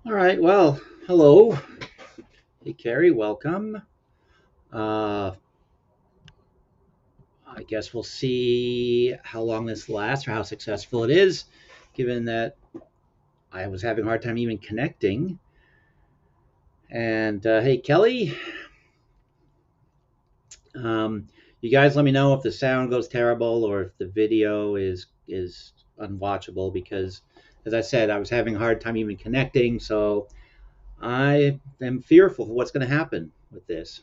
All right. Well, hello. Hey, Carrie. Welcome. Uh, I guess we'll see how long this lasts or how successful it is, given that I was having a hard time even connecting. And hey, Kelly, um, you guys, let me know if the sound goes terrible or if the video is unwatchable because, as I said, I was having a hard time even connecting. So I am fearful of what's going to happen with this.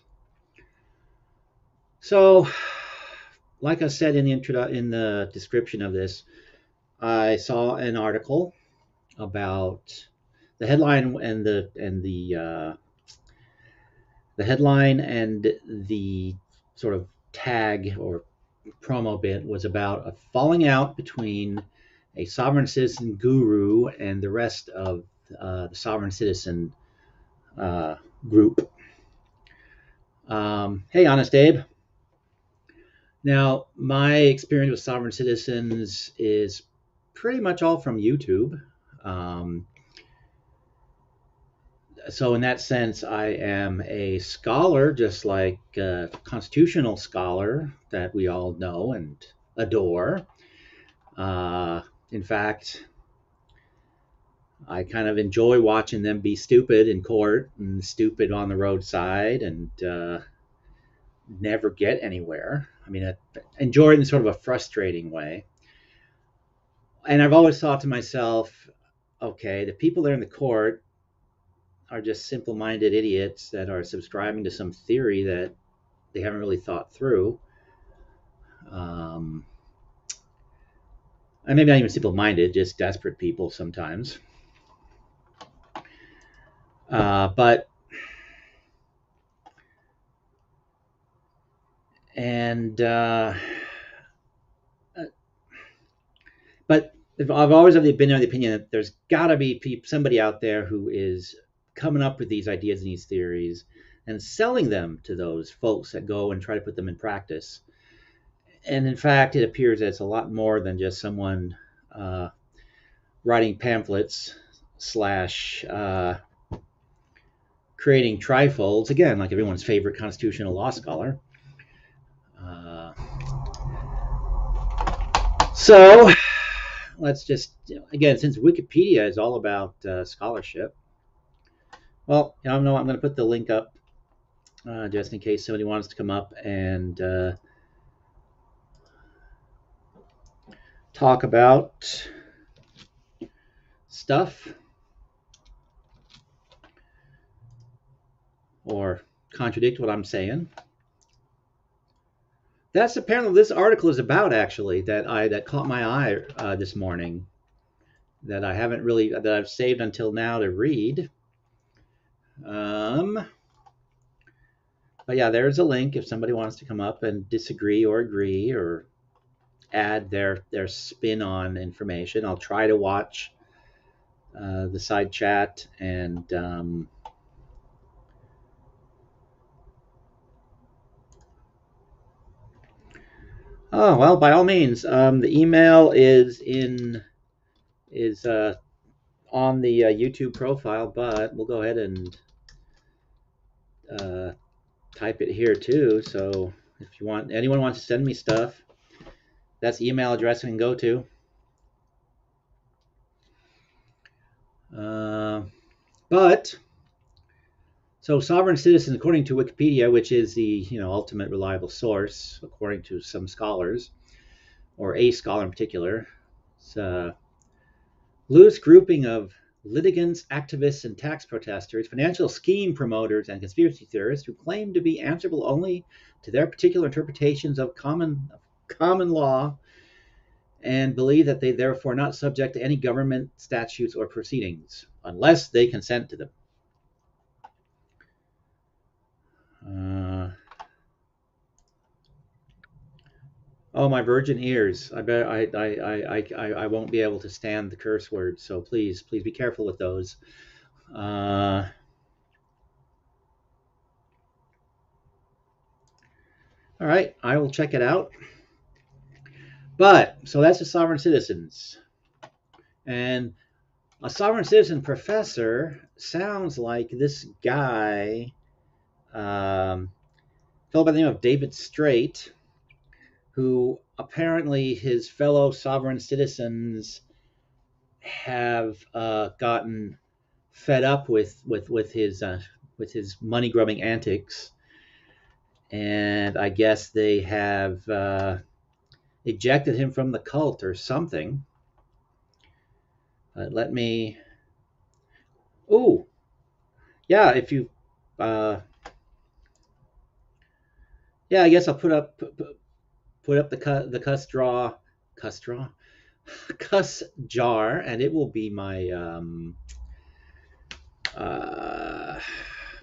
So, like I said in the description of this, I saw an article about the headline and the headline and the sort of tag or promo bit was about a falling out between a sovereign citizen guru and the rest of the sovereign citizen uh, group. Hey, Honest Abe. Now, my experience with sovereign citizens is pretty much all from YouTube. Um, so, in that sense, I am a scholar, just like a constitutional scholar that we all know and adore. Uh, in fact, I kind of enjoy watching them be stupid in court and stupid on the roadside and never get anywhere. I mean, I enjoy it in sort of a frustrating way. And I've always thought to myself, okay, the people there in the court are just simple-minded idiots that are subscribing to some theory that they haven't really thought through. Um, and maybe not even simple-minded, just desperate people sometimes. But and but I've always been of the opinion that there's got to be somebody out there who is coming up with these ideas and these theories and selling them to those folks that go and try to put them in practice. And in fact, it appears that it's a lot more than just someone uh, writing pamphlets slash creating trifolds. Again, like everyone's favorite constitutional law scholar. Uh, so let's just again, since Wikipedia is all about scholarship. Well, I don't know. I'm going to put the link up just in case somebody wants to come up and talk about stuff or contradict what I'm saying. That's apparently what this article is about. Actually, that caught my eye this morning. That I haven't really that I've saved until now to read. But yeah, there's a link if somebody wants to come up and disagree or agree or add their spin on information. I'll try to watch the side chat and oh well, by all means, the email is on the YouTube profile, but we'll go ahead and uh, type it here too. So if anyone wants to send me stuff, that's the email address I can go to. Uh, but so sovereign citizen, according to Wikipedia, which is the ultimate reliable source, according to some scholars, or a scholar in particular, it's a loose grouping of litigants, activists, and tax protesters, financial scheme promoters, and conspiracy theorists who claim to be answerable only to their particular interpretations of common law and believe that they therefore are not subject to any government statutes or proceedings unless they consent to them. Uh, oh, my virgin ears! I bet I won't be able to stand the curse words. So please be careful with those. Uh, all right, I will check it out. But so that's the sovereign citizens, and A sovereign citizen professor sounds like this guy, fellow by the name of David Straight, who apparently his fellow sovereign citizens have gotten fed up with his money grubbing antics, and I guess they have ejected him from the cult or something. Let me. Oh, yeah. If you, uh, yeah, I guess I'll put up the cuss draw, cuss jar, and it will be my uh,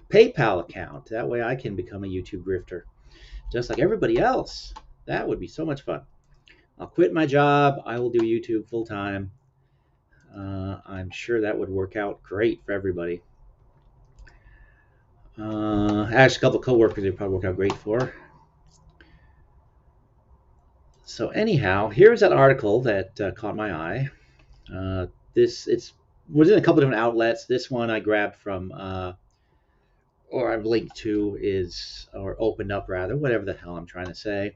PayPal account. That way, I can become a YouTube grifter, just like everybody else. That would be so much fun. I'll quit my job. I will do YouTube full time. I'm sure that would work out great for everybody. Actually, a couple of coworkers would probably work out great for. So anyhow, here's that article that caught my eye. This it's was in a couple of different outlets. This one I grabbed from, or I've linked to, is or opened up rather, whatever the hell I'm trying to say.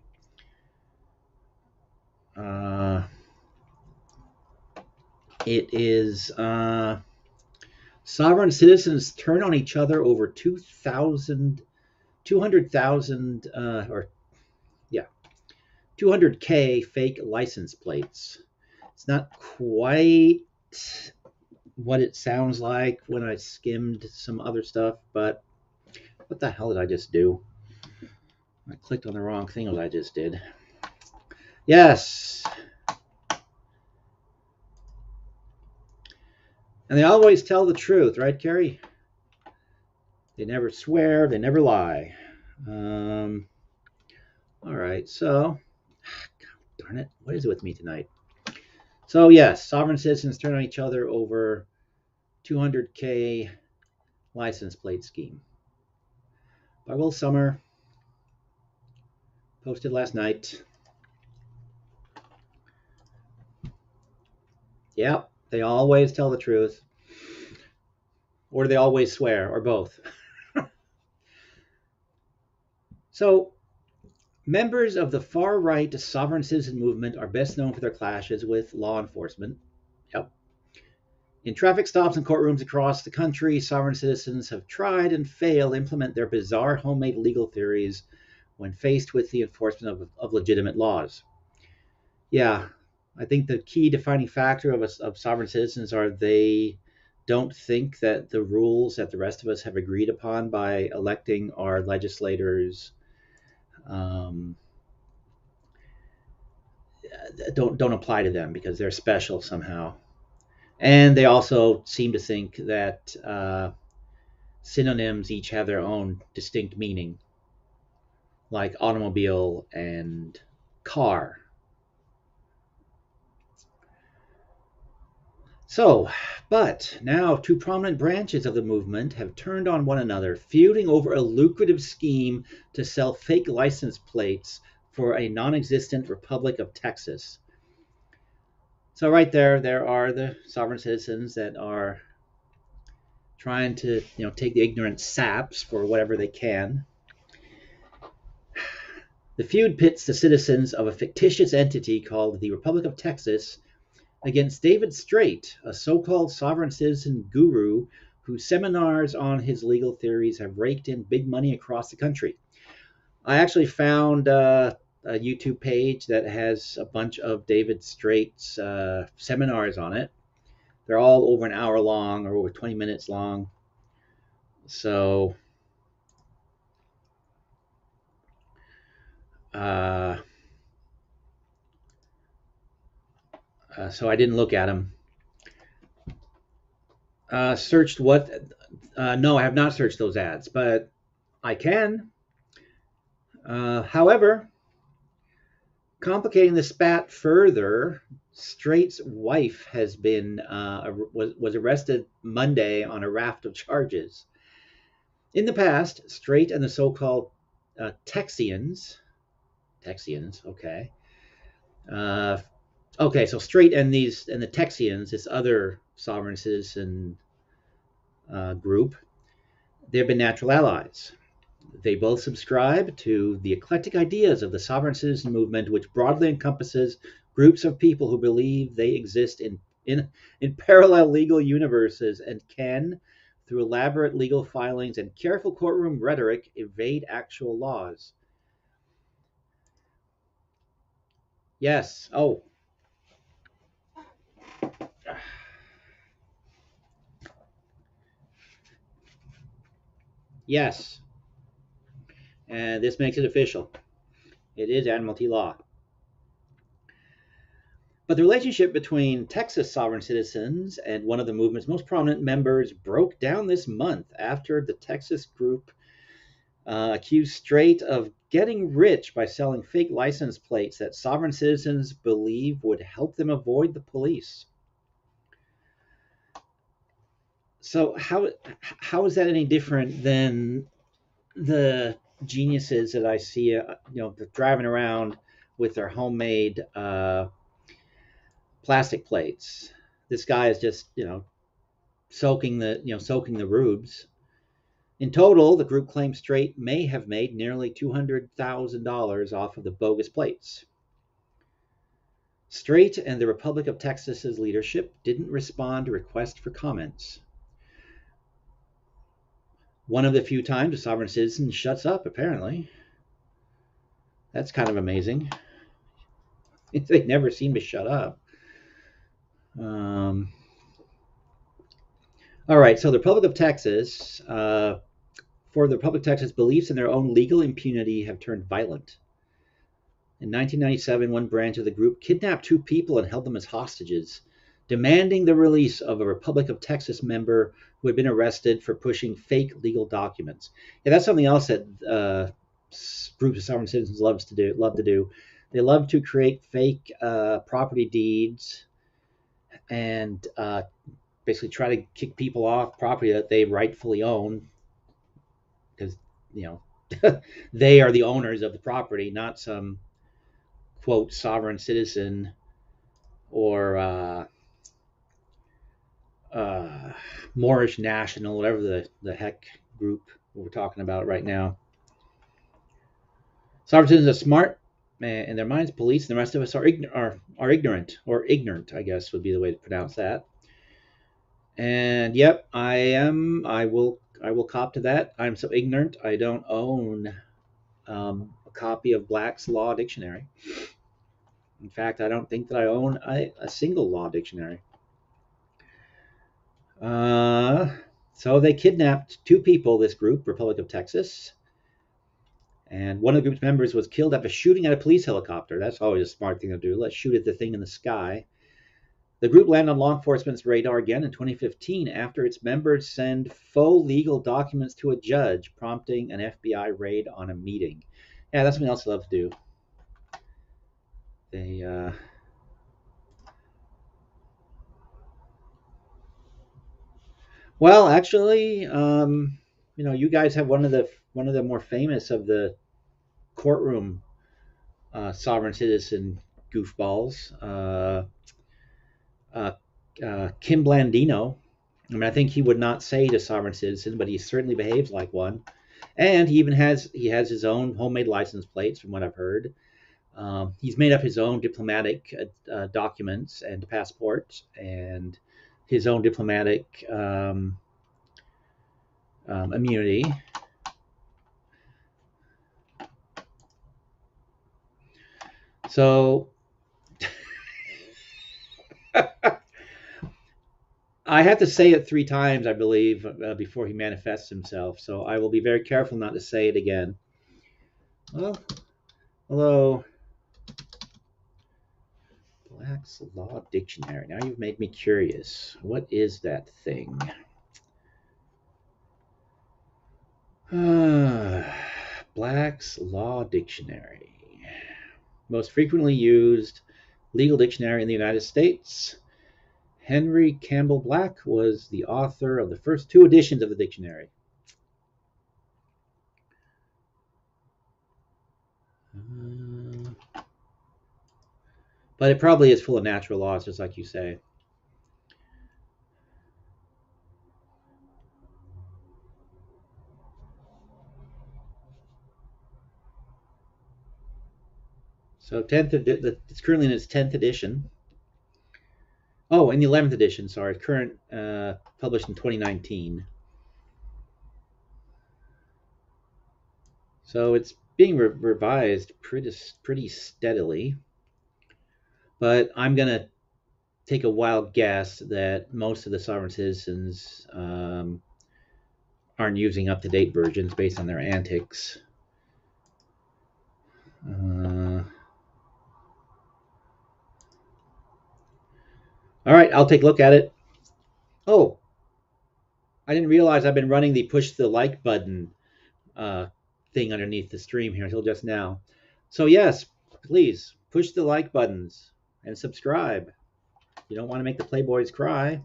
Uh, it is sovereign citizens turn on each other over 200,000 or yeah, 200K fake license plates. It's not quite what it sounds like when I skimmed some other stuff, but what the hell did I just do? I clicked on the wrong thing as I just did. Yes. And they always tell the truth, right, Carrie? They never swear, they never lie. All right, so, God darn it, what is it with me tonight? So, yes, sovereign citizens turn on each other over 200K license plate scheme. By Will Summer, posted last night. Yep, they always tell the truth. Or do they always swear, or both? So, members of the far-right sovereign citizen movement are best known for their clashes with law enforcement. Yep. In traffic stops and courtrooms across the country, sovereign citizens have tried and failed to implement their bizarre homemade legal theories when faced with the enforcement of legitimate laws. Yeah, I think the key defining factor of sovereign citizens are they don't think that the rules that the rest of us have agreed upon by electing our legislators don't apply to them because they're special somehow. And they also seem to think that synonyms each have their own distinct meaning, like automobile and car. So, but now two prominent branches of the movement have turned on one another, feuding over a lucrative scheme to sell fake license plates for a non-existent Republic of Texas. So right there are the sovereign citizens that are trying to, take the ignorant saps for whatever they can. The feud pits the citizens of a fictitious entity called the Republic of Texas against David Straight, a so-called sovereign citizen guru whose seminars on his legal theories have raked in big money across the country. I actually found a YouTube page that has a bunch of David Straight's seminars on it. They're all over an hour long or over 20 minutes long. So so I didn't look at them. Searched what? No, I have not searched those ads, but I can. However, complicating the spat further, Straight's wife has been was arrested Monday on a raft of charges. In the past, Straight and the so-called Texians, okay, Okay, so Straight and the Texians, this other sovereign citizen group, they've been natural allies. They both subscribe to the eclectic ideas of the sovereign citizen movement, which broadly encompasses groups of people who believe they exist in parallel legal universes and can, through elaborate legal filings and careful courtroom rhetoric, evade actual laws. Yes. Oh, yes. And this makes it official. It is admiralty law. But the relationship between Texas sovereign citizens and one of the movement's most prominent members broke down this month after the Texas group accused Strait of getting rich by selling fake license plates that sovereign citizens believe would help them avoid the police. So how is that any different than the geniuses that I see, driving around with their homemade plastic plates? This guy is just, soaking the rubes. In total, the group claims Strait may have made nearly $200,000 off of the bogus plates. Strait and the Republic of Texas's leadership didn't respond to requests for comments. One of the few times a sovereign citizen shuts up, apparently. That's kind of amazing. They never seem to shut up. All right, so the Republic of Texas, for the Republic of Texas, beliefs in their own legal impunity have turned violent. In 1997, one branch of the group kidnapped two people and held them as hostages, demanding the release of a Republic of Texas member who had been arrested for pushing fake legal documents. Yeah, that's something else that groups of sovereign citizens love to do. They love to create fake property deeds and basically try to kick people off property that they rightfully own, because you know they are the owners of the property, not some quote sovereign citizen or Moorish national, whatever the heck group we're talking about right now. Sovereign citizens are smart, in their minds. Police and the rest of us are ignorant, or ignorant, I guess would be the way to pronounce that. And yep, I am. I will cop to that. I'm so ignorant. I don't own a copy of Black's Law Dictionary. In fact, I don't think that I own a single law dictionary. Uh, so they kidnapped two people, this group, Republic of Texas, and one of the group's members was killed after shooting at a police helicopter. That's always a smart thing to do. Let's shoot at the thing in the sky. The group landed on law enforcement's radar again in 2015 after its members sent faux legal documents to a judge, prompting an FBI raid on a meeting. Yeah, that's something else I love to do. They Well, actually, you guys have one of the more famous of the courtroom sovereign citizen goofballs, uh, Kim Blandino. I mean, I think he would not say to sovereign citizen, but he certainly behaves like one. And he has his own homemade license plates, from what I've heard. He's made up his own diplomatic documents and passports, and his own diplomatic immunity. So I have to say it three times, I believe, before he manifests himself. So I will be very careful not to say it again. Well, hello, Black's Law Dictionary. Now you've made me curious. What is that thing? Black's Law Dictionary. Most frequently used legal dictionary in the United States. Henry Campbell Black was the author of the first two editions of the dictionary. But it probably is full of natural laws, just like you say. So it's currently in its 10th edition. Oh, in the 11th edition, sorry, current published in 2019. So it's being revised pretty steadily. But I'm gonna take a wild guess that most of the sovereign citizens aren't using up to date versions based on their antics. All right, I'll take a look at it. Oh, I didn't realize I've been running the push the like button uh, thing underneath the stream here until just now. So yes, please push the like buttons and subscribe. You don't want to make the Playboys cry.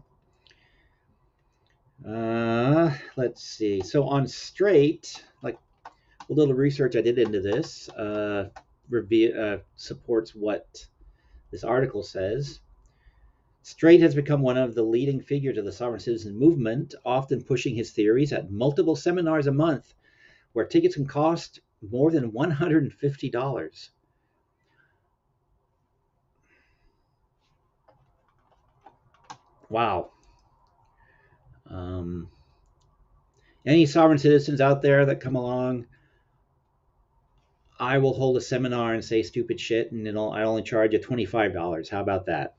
Let's see. So on Straight, like a little research I did into this, supports what this article says. Straight has become one of the leading figures of the sovereign citizen movement, often pushing his theories at multiple seminars a month where tickets can cost more than $150. Wow. Um, any sovereign citizens out there that come along, I will hold a seminar and say stupid shit, and I only charge you $25. How about that?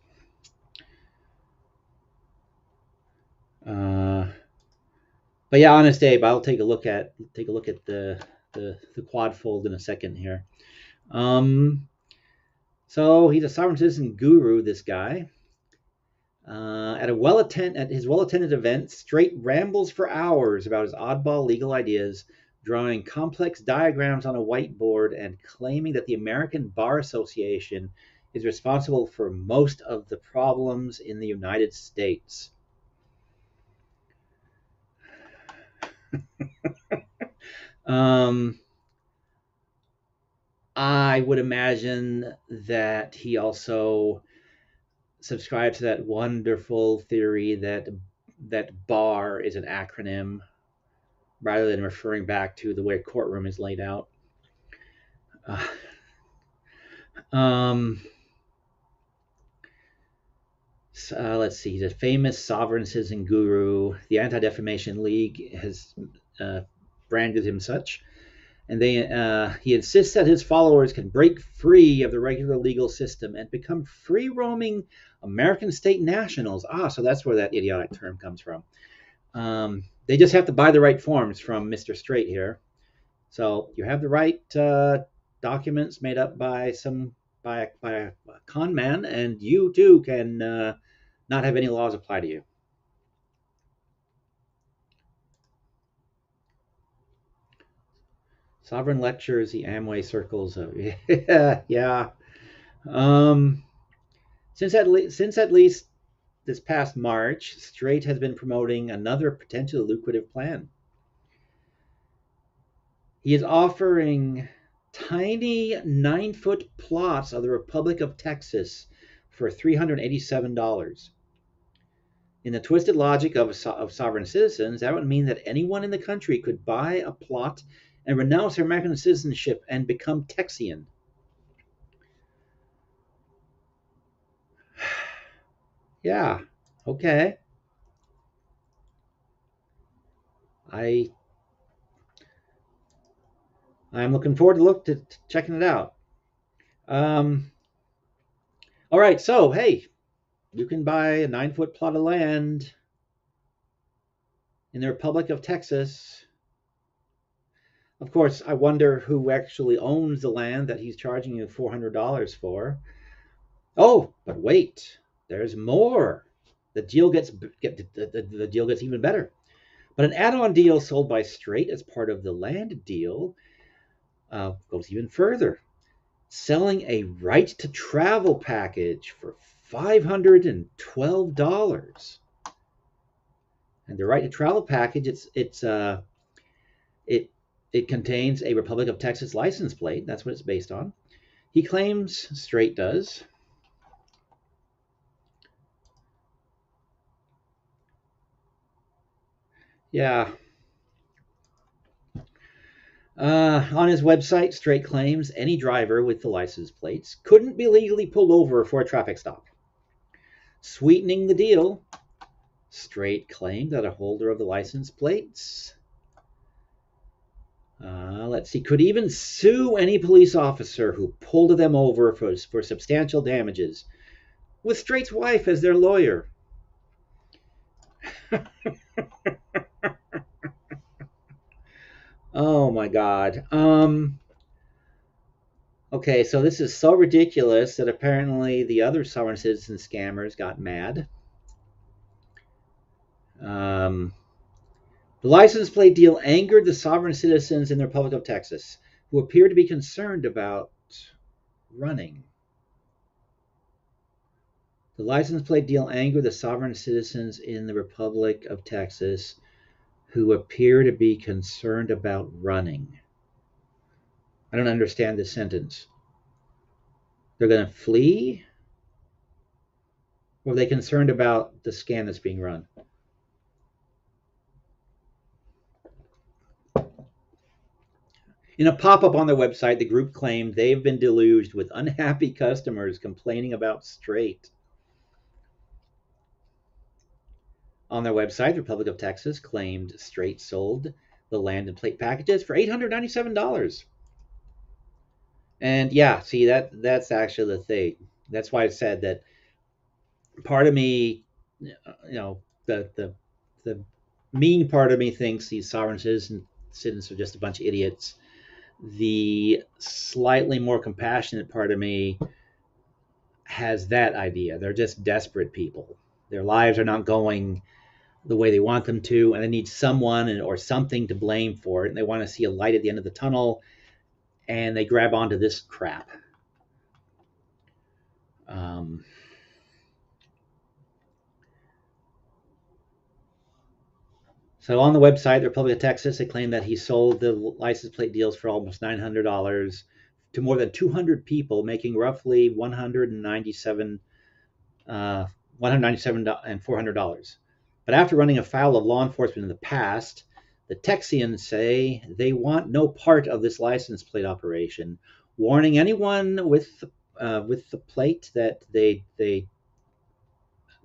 But yeah, honest Abe, I'll take a look at the quad fold in a second here. So he's a sovereign citizen guru, this guy. At his well-attended event, Straight rambles for hours about his oddball legal ideas, drawing complex diagrams on a whiteboard and claiming that the American Bar Association is responsible for most of the problems in the United States. I would imagine that he also subscribes to that wonderful theory that bar is an acronym rather than referring back to the way a courtroom is laid out. Uh, um, let's see. He's a famous sovereign citizen guru. The Anti-Defamation League has branded him such. And he insists that his followers can break free of the regular legal system and become free roaming American state nationals. So that's where that idiotic term comes from. They just have to buy the right forms from Mr. Straight here. So you have the right documents made up by a con man, and you too can not have any laws apply to you. Sovereign lectures, the Amway circles. Yeah. Since at least this past March, Straight has been promoting another potentially lucrative plan. He is offering tiny 9-foot plots of the Republic of Texas for $387. In the twisted logic of sovereign citizens, that would mean that anyone in the country could buy a plot and renounce their American citizenship and become Texian. Yeah, okay. I'm looking forward to checking it out. All right, so hey, you can buy a 9-foot plot of land in the Republic of Texas. Of course, I wonder who actually owns the land that he's charging you $400 for. Oh, but wait, there's more. The deal gets even better. But an add-on deal sold by Straight as part of the land deal goes even further, selling a right to travel package for $512. And the right to travel package, it contains a Republic of Texas license plate. That's what it's based on. He claims, Straight does, Yeah. On his website, Straight claims any driver with the license plates couldn't be legally pulled over for a traffic stop. Sweetening the deal, Straight claimed that a holder of the license plates, let's see, could even sue any police officer who pulled them over for substantial damages, with Straight's wife as their lawyer. Oh my God. Okay, so this is so ridiculous that apparently the other sovereign citizen scammers got mad. Um, the license plate deal angered the sovereign citizens in the Republic of Texas, who appear to be concerned about running. The license plate deal angered the sovereign citizens in the Republic of Texas, who appear to be concerned about running. I don't understand this sentence. They're going to flee? Or are they concerned about the scam that's being run? In a pop up on their website, the group claimed they've been deluged with unhappy customers complaining about Straight. On their website, the Republic of Texas claimed Straight sold the land and plate packages for $897. And yeah, see that's actually the thing. That's why I said that part of me, the mean part of me thinks these sovereign citizens are just a bunch of idiots. The slightly more compassionate part of me has that idea. They're just desperate people. Their lives are not going the way they want them to, and they need someone or something to blame for it. And they want to see a light at the end of the tunnel, and they grab onto this crap. Um, so on the website, the Republic of Texas, they claim that he sold the license plate deals for almost $900 to more than 200 people, making roughly $197 and $400. But after running afoul of law enforcement in the past, the Texians say they want no part of this license plate operation, warning anyone with the plate that they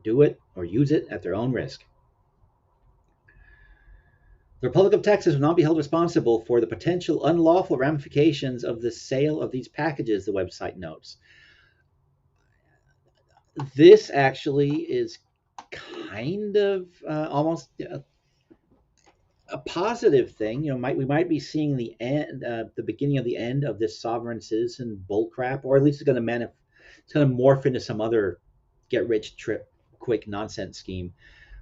do it or use it at their own risk. The Republic of Texas will not be held responsible for the potential unlawful ramifications of the sale of these packages, the website notes. This actually is kind of almost a positive thing. We might be seeing the end, the beginning of the end of this sovereign citizen bullcrap, or at least it's going to morph into some other get rich quick nonsense scheme.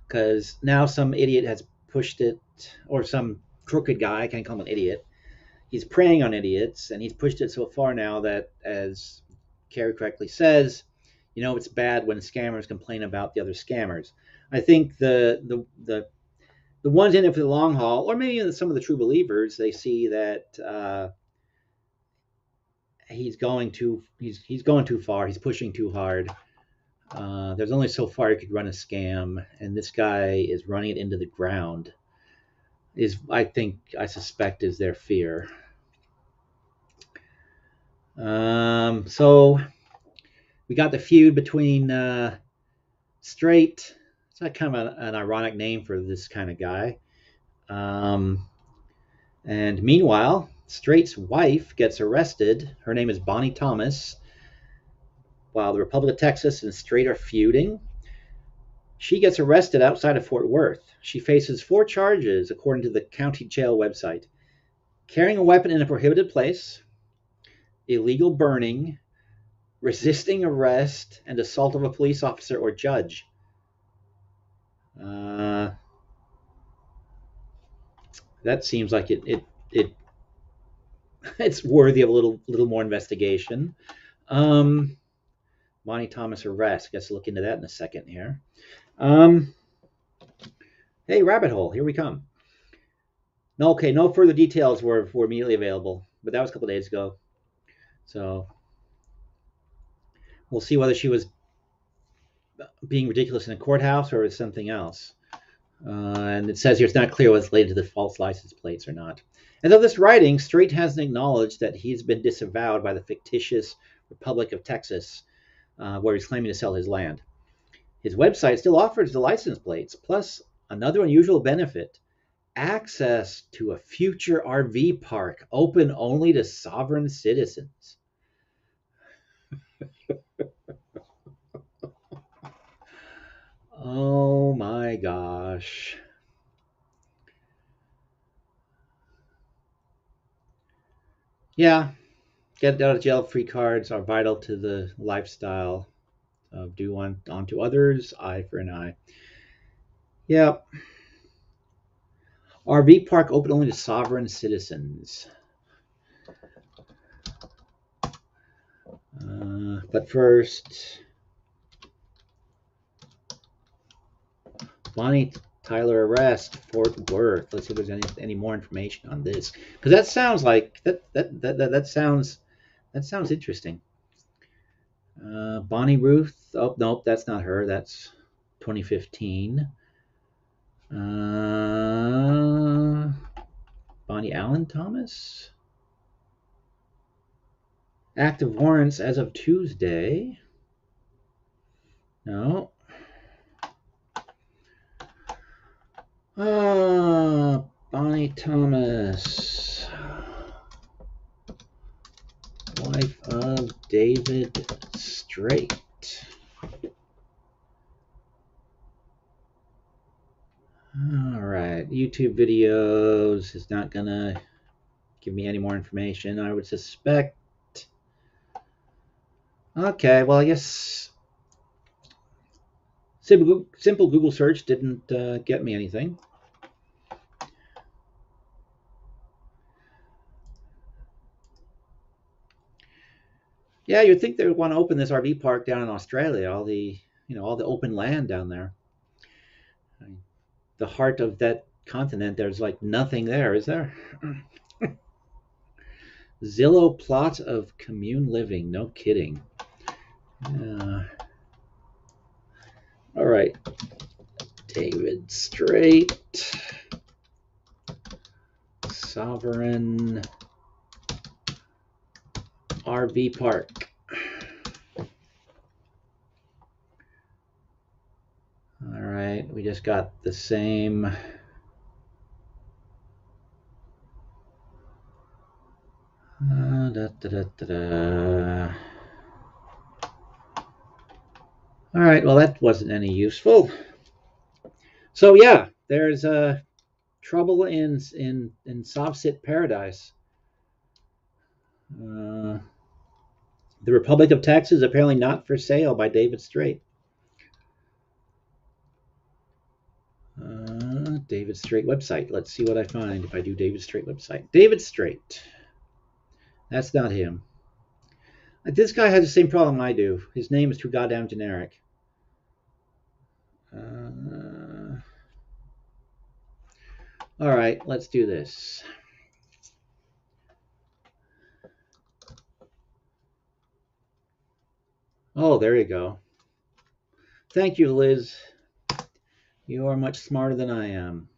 Because now some idiot has pushed it, or some crooked guy, I can't call him an idiot. He's preying on idiots, and he's pushed it so far now that, as Carrie correctly says, it's bad when scammers complain about the other scammers. I think the ones in it for the long haul, or maybe some of the true believers, they see that he's going too far. He's pushing too hard. There's only so far you could run a scam, and this guy is running it into the ground. I suspect is their fear. So we got the feud between Straight. It's not kind of an ironic name for this kind of guy. And meanwhile, Straight's wife gets arrested. Her name is Bonnie Thomas. While the Republic of Texas and Straight are feuding, she gets arrested outside of Fort Worth. She faces 4 charges, according to the county jail website: carrying a weapon in a prohibited place, illegal burning, resisting arrest, and assault of a police officer or judge. That seems like it's worthy of a little more investigation. Bonnie Thomas arrest. I guess I'll look into that in a second here. Hey, rabbit hole, here we come. No, okay, no further details were immediately available, but that was a couple of days ago. So we'll see whether she was being ridiculous in a courthouse or something else. And it says here it's not clear what's related to the false license plates or not. As of this writing, Strait hasn't acknowledged that he's been disavowed by the fictitious Republic of Texas, where he's claiming to sell his land. His website still offers the license plates, plus another unusual benefit: access to a future RV park open only to sovereign citizens. Oh my gosh. Yeah, get out of jail free cards are vital to the lifestyle of do unto others, eye for an eye. Yeah, RV park open only to sovereign citizens. But first, Bonnie Tyler arrest, Fort Worth. Let's see if there's any more information on this, because that sounds like that sounds interesting. Bonnie Ruth. Oh nope, that's not her. That's 2015. Bonnie Allen Thomas. Active warrants as of Tuesday. No. Bonnie Thomas, wife of David Strait. All right, YouTube videos is not gonna give me any more information, I would suspect. Okay, well, I guess simple Google search didn't get me anything. Yeah, you'd think they would want to open this RV park down in Australia, all the open land down there. I mean, the heart of that continent, there's like nothing there, is there? Zillow plot of commune living. No kidding. All right. David Strait. Sovereign RV park. All right. We just got the same. All right, well, that wasn't any useful. So yeah, there's trouble in Soft-Sit Paradise. The Republic of Texas is apparently not for sale by David Strait. David Strait website. Let's see what I find if I do David Strait website. David Strait. That's not him. This guy has the same problem I do. His name is too goddamn generic. All right, let's do this. Oh, there you go. Thank you, Liz. You are much smarter than I am.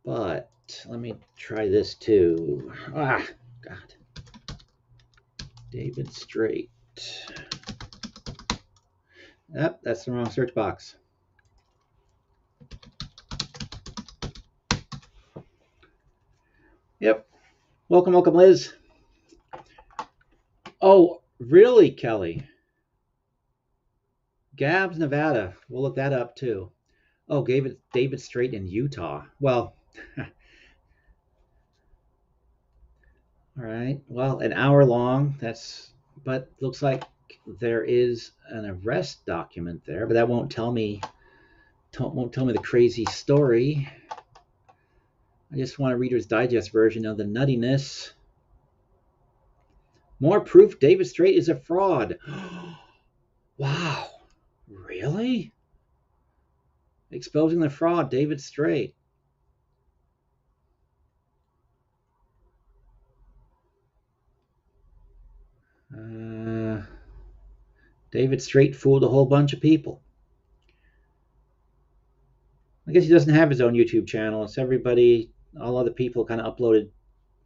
But let me try this too. Ah, God. David Strait. Yep, that's the wrong search box. Yep. Welcome, Liz. Oh, really, Kelly? Gabs, Nevada. We'll look that up too. Oh, David Strait in Utah. Well, all right. Well, an hour long. But looks like there is an arrest document there, but that won't tell me the crazy story. I just want a Reader's Digest version of the nuttiness. More proof David Strait is a fraud. Wow. Really? Exposing the fraud, David Strait. David Strait fooled a whole bunch of people. I guess he doesn't have his own YouTube channel. It's everybody, all other people kind of uploaded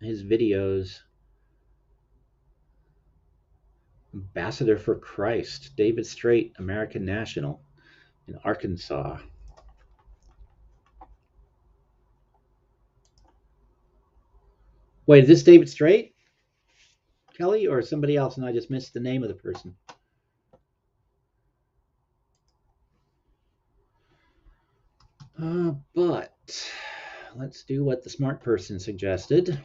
his videos. Ambassador for Christ, David Strait, American National in Arkansas. Wait, is this David Strait, Kelly, or somebody else, and I just missed the name of the person? But let's do what the smart person suggested.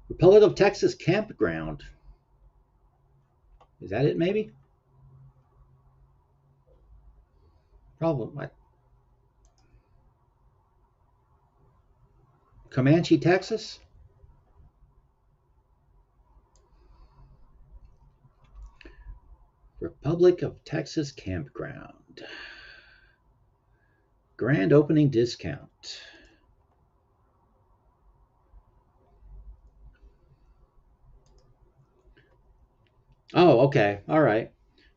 Republic of Texas campground. Is that it, maybe? Probably. What? Comanche, Texas? Republic of Texas campground. Grand opening discount. Oh, okay. All right.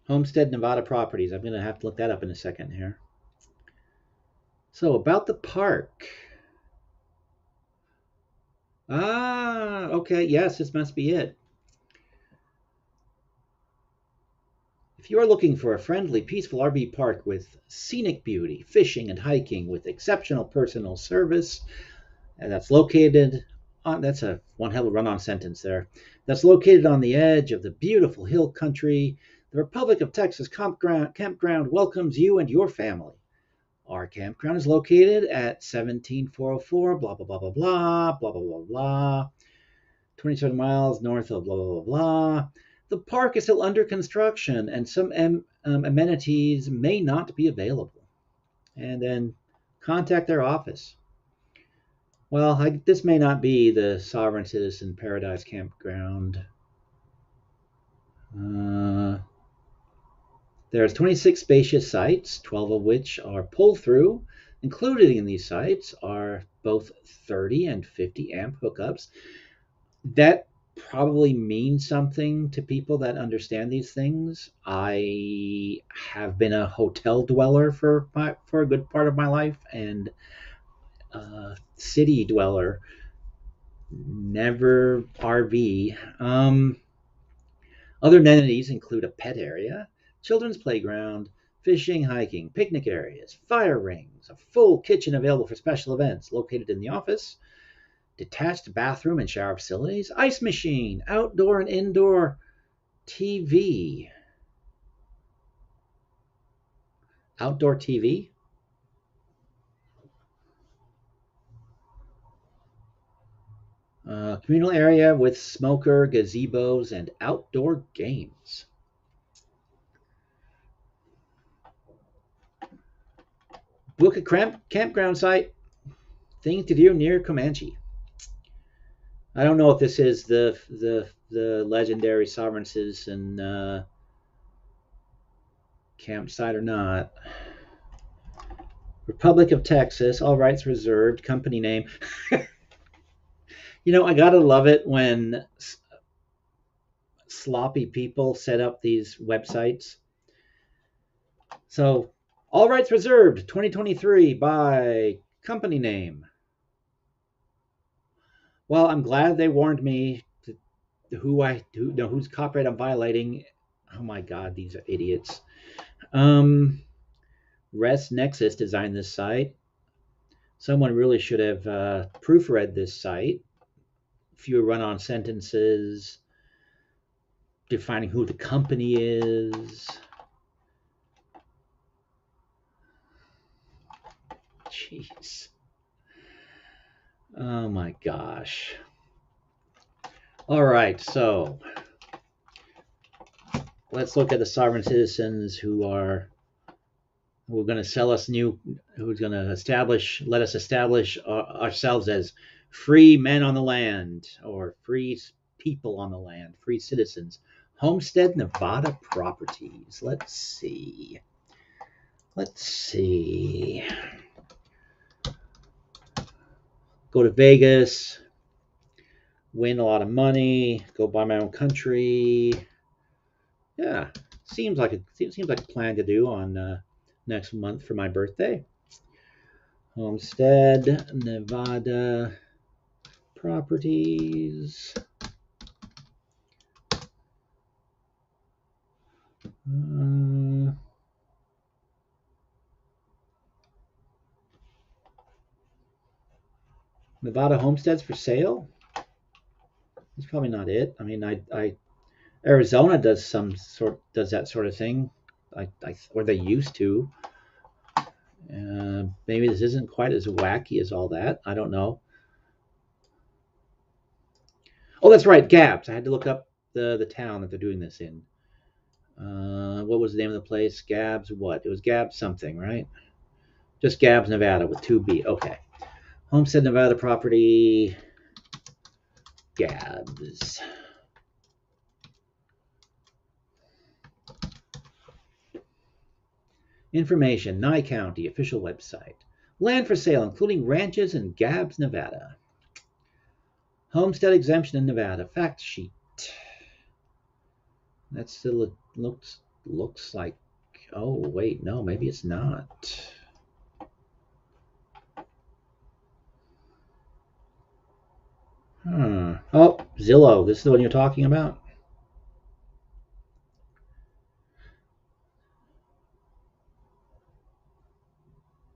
Homestead, Nevada properties. I'm going to have to look that up in a second here. So, about the park. Ah, okay. Yes, this must be it. If you are looking for a friendly, peaceful RV park with scenic beauty, fishing and hiking with exceptional personal service, and that's located on, that's a one hell of a run-on sentence there. That's located on the edge of the beautiful hill country. The Republic of Texas campground welcomes you and your family. Our campground is located at 17404, blah, blah, blah, blah, blah, blah, blah, blah, blah, 27 miles north of blah, blah, blah, blah. The park is still under construction and some amenities may not be available. And then contact their office. Well, this may not be the Sovereign Citizen Paradise Campground. There's 26 spacious sites, 12 of which are pull-through. Included in these sites are both 30 and 50 amp hookups. That probably means something to people that understand these things. I have been a hotel dweller for a good part of my life, and city dweller, never RV. Other amenities include a pet area, children's playground, fishing, hiking, picnic areas, fire rings, a full kitchen available for special events located in the office, detached bathroom and shower facilities, ice machine, outdoor and indoor TV. Outdoor TV? Communal area with smoker, gazebos, and outdoor games. Book a campground site. Things to do near Comanche. I don't know if this is the legendary Sovereign Citizen campsite or not. Republic of Texas, all rights reserved, company name. I gotta love it when sloppy people set up these websites. So, all rights reserved, 2023 by company name. Well, I'm glad they warned me whose copyright I'm violating. Oh my God, these are idiots. Res Nexus designed this site. Someone really should have proofread this site. Fewer run-on sentences, defining who the company is. Jeez. Oh my gosh. All right, so let's look at the sovereign citizens who are going to sell us who's going to let us establish ourselves as free men on the land, or free people on the land, free citizens. Homestead, Nevada properties. Let's see. go to Vegas, win a lot of money, go buy my own country. Yeah, seems like a plan to do on next month for my birthday. Homestead, Nevada properties. Nevada homesteads for sale. That's probably not it. I mean, Arizona does that sort of thing, or they used to. Maybe this isn't quite as wacky as all that. I don't know. Oh, that's right, Gabs. I had to look up the town that they're doing this in. What was the name of the place? Gabs what? It was Gabs something, right? Just Gabs, Nevada with 2B. Okay. Homestead, Nevada property. Gabs. Information, Nye County official website. Land for sale, including ranches in Gabs, Nevada. Homestead exemption in Nevada. Fact sheet. That still looks like. Oh wait, no, maybe it's not. Oh, Zillow. This is the one you're talking about.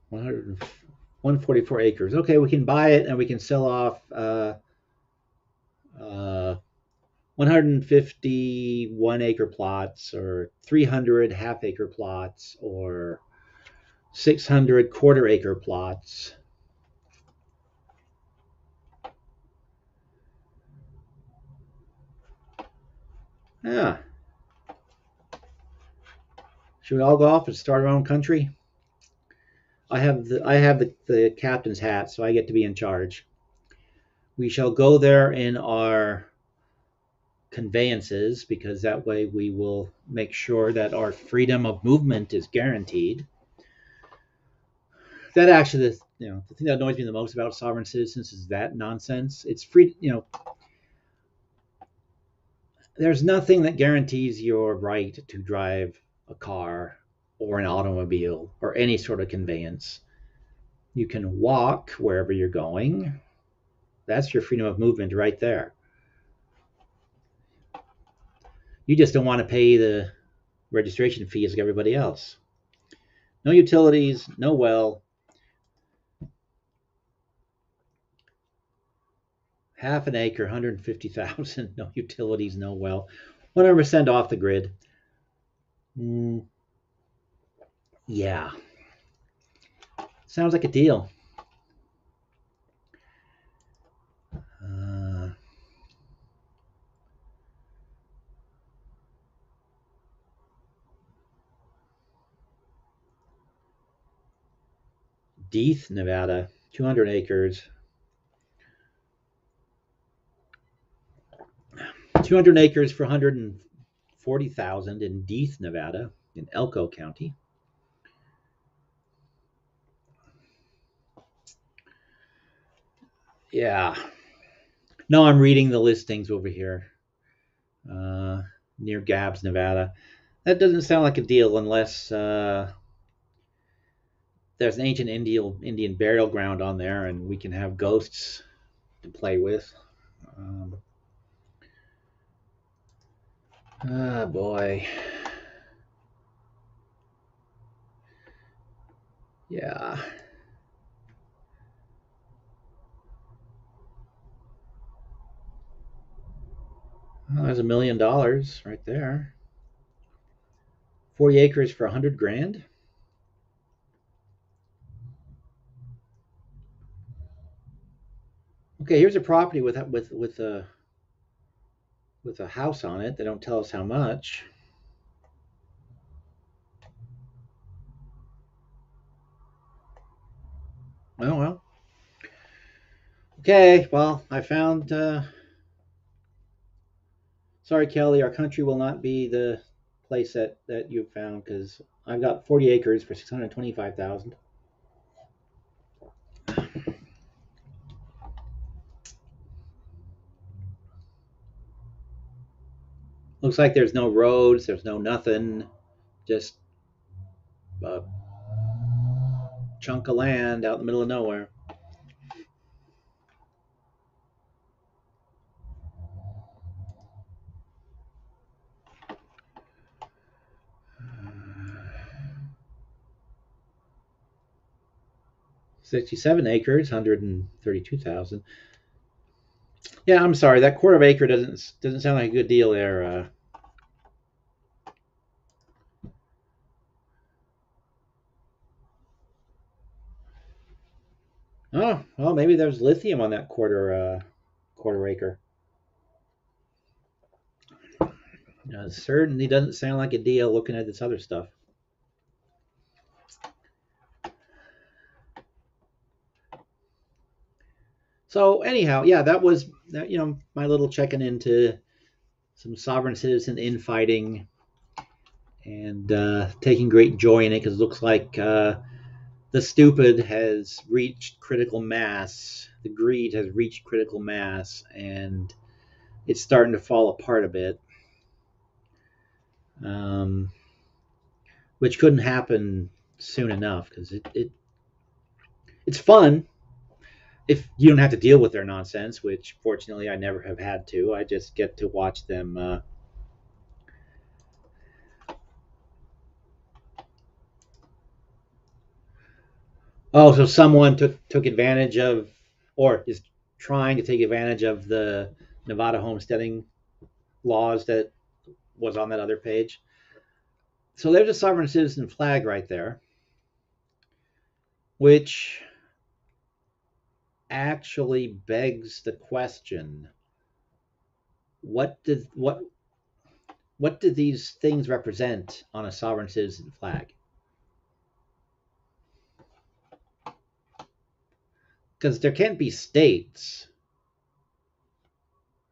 144 acres. Okay, we can buy it and we can sell off 151 acre plots, or 300 half acre plots, or 600 quarter acre plots. Yeah. Should we all go off and start our own country? I have the captain's hat, so I get to be in charge. We shall go there in our conveyances, because that way we will make sure that our freedom of movement is guaranteed. That actually, the thing that annoys me the most about sovereign citizens is that nonsense. It's free, there's nothing that guarantees your right to drive a car or an automobile or any sort of conveyance. You can walk wherever you're going. That's your freedom of movement right there. You just don't want to pay the registration fees like everybody else. No utilities, no well. Half an acre, 150,000. No utilities, no well. 100% off the grid. Yeah. Sounds like a deal. Death, Nevada, 200 acres. 200 acres for 140,000 in Death, Nevada, in Elko County. Yeah. No, I'm reading the listings over here. Near Gabs, Nevada. That doesn't sound like a deal unless there's an ancient Indian burial ground on there, and we can have ghosts to play with. Oh boy. Yeah. Well, there's $1 million right there. 40 acres for 100 grand. Okay, here's a property with a house on it. They don't tell us how much. Oh well. Okay, well, I found. Sorry, Kelly, our country will not be the place that you found, because I've got 40 acres for 625,000. Looks like there's no roads, there's no nothing, just a chunk of land out in the middle of nowhere. Uh, 67 acres, 132,000. Yeah, I'm sorry. That quarter of acre doesn't sound like a good deal there. Oh, well, maybe there's lithium on that quarter acre. It certainly doesn't sound like a deal looking at this other stuff. So anyhow, yeah, that was my little checking into some sovereign citizen infighting and taking great joy in it because it looks like the stupid has reached critical mass. The greed has reached critical mass, and it's starting to fall apart a bit. Um, which couldn't happen soon enough because it's fun if you don't have to deal with their nonsense, which fortunately I never have had to. I just get to watch them. Oh, so someone took advantage of, or is trying to take advantage of the Nevada homesteading laws that was on that other page. So there's a sovereign citizen flag right there, which actually begs the question: what do these things represent on a sovereign citizen flag? Because there can't be states.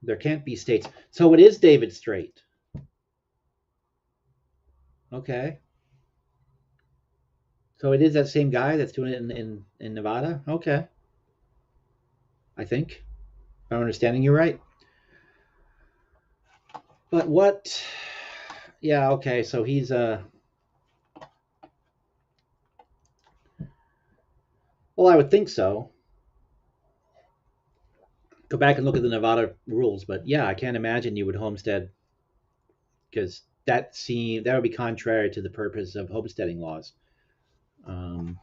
There can't be states. So it is David Strait. Okay. So it is that same guy that's doing it in Nevada? Okay. I think. If I'm understanding you right. But what? Yeah, okay. So he's well, I would think so. Go back and look at the Nevada rules, but yeah, I can't imagine you would homestead because that would be contrary to the purpose of homesteading laws. Um,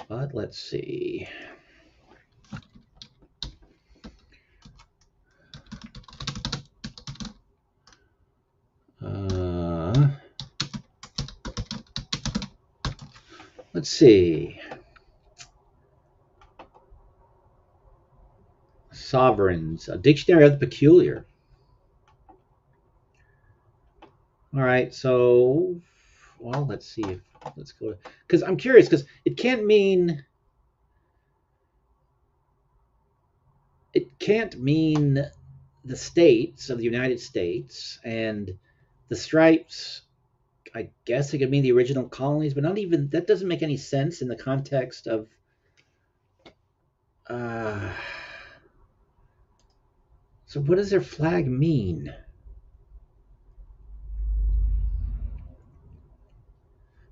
but let's see. Uh, let's see. Sovereigns, a dictionary of the peculiar. All right, so well, let's see if let's go because I'm curious because it can't mean the states of the United States and the stripes. I guess it could mean the original colonies, but not even that doesn't make any sense in the context of. Uh, so what does their flag mean?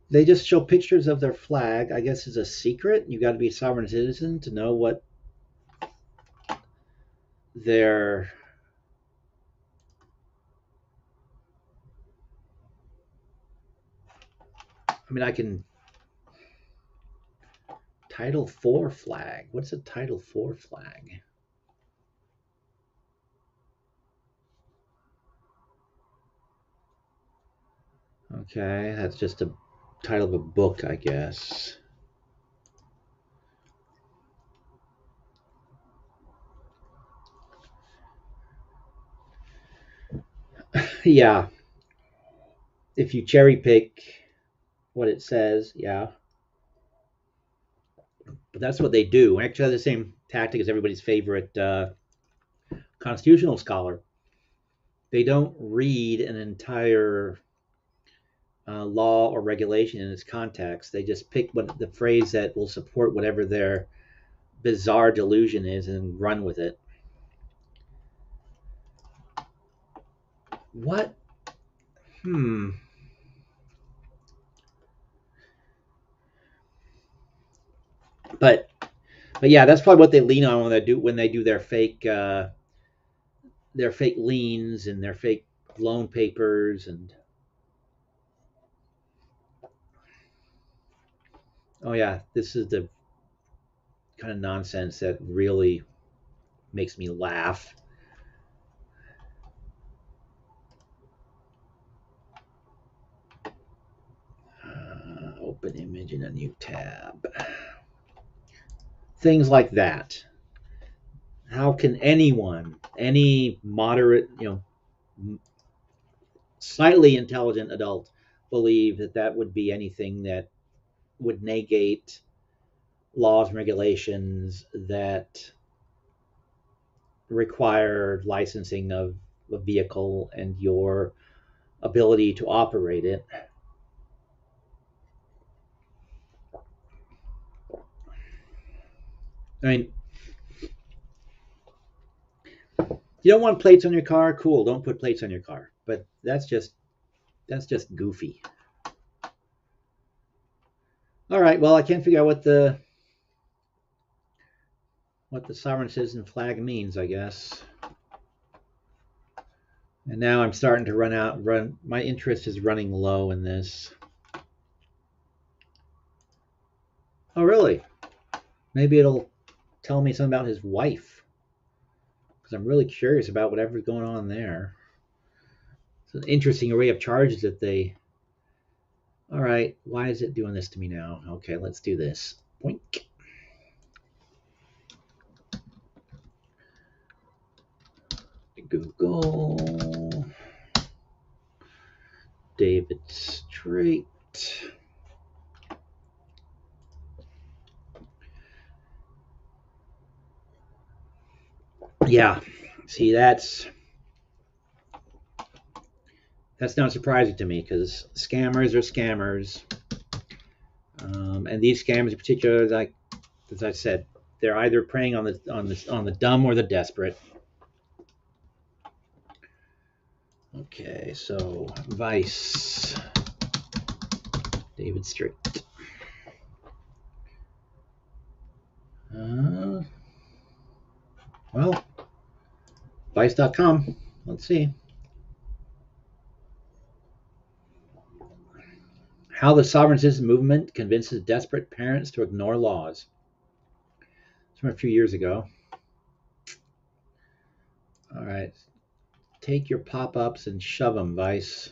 They just show pictures of their flag. I guess is a secret. You got to be a sovereign citizen to know what their. I mean, I can Title 4 flag. What's a Title 4 flag? Okay, that's just a title of a book, I guess. Yeah, if you cherry pick what it says, yeah. But that's what they do. Actually, the same tactic as everybody's favorite constitutional scholar. They don't read an entire law or regulation in its context. They just pick what the phrase that will support whatever their bizarre delusion is and run with it. What? Hmm. But yeah, that's probably what they lean on when they do their fake liens and their fake loan papers and oh yeah, this is the kind of nonsense that really makes me laugh. Open image in a new tab. Things like that. How can anyone, any moderate, slightly intelligent adult, believe that that would be anything that would negate laws and regulations that require licensing of a vehicle and your ability to operate it? I mean, you don't want plates on your car? Cool, don't put plates on your car. But that's just goofy. All right, well, I can't figure out what the sovereign citizen flag means, I guess. And now I'm starting to run my interest is running low in this. Oh, really? Maybe it'll tell me something about his wife because I'm really curious about whatever's going on there. It's an interesting array of charges that they. All right, why is it doing this to me now? Okay, let's do this. Boink. Google David Strait. Yeah, see, that's not surprising to me because scammers are scammers, and these scammers in particular, like as I said, they're either preying on the dumb or the desperate. Okay, so Vice, David Strait. Uh, well, Vice.com. Let's see. How the sovereign citizen movement convinces desperate parents to ignore laws. It's from a few years ago. All right. Take your pop ups and shove them, Vice.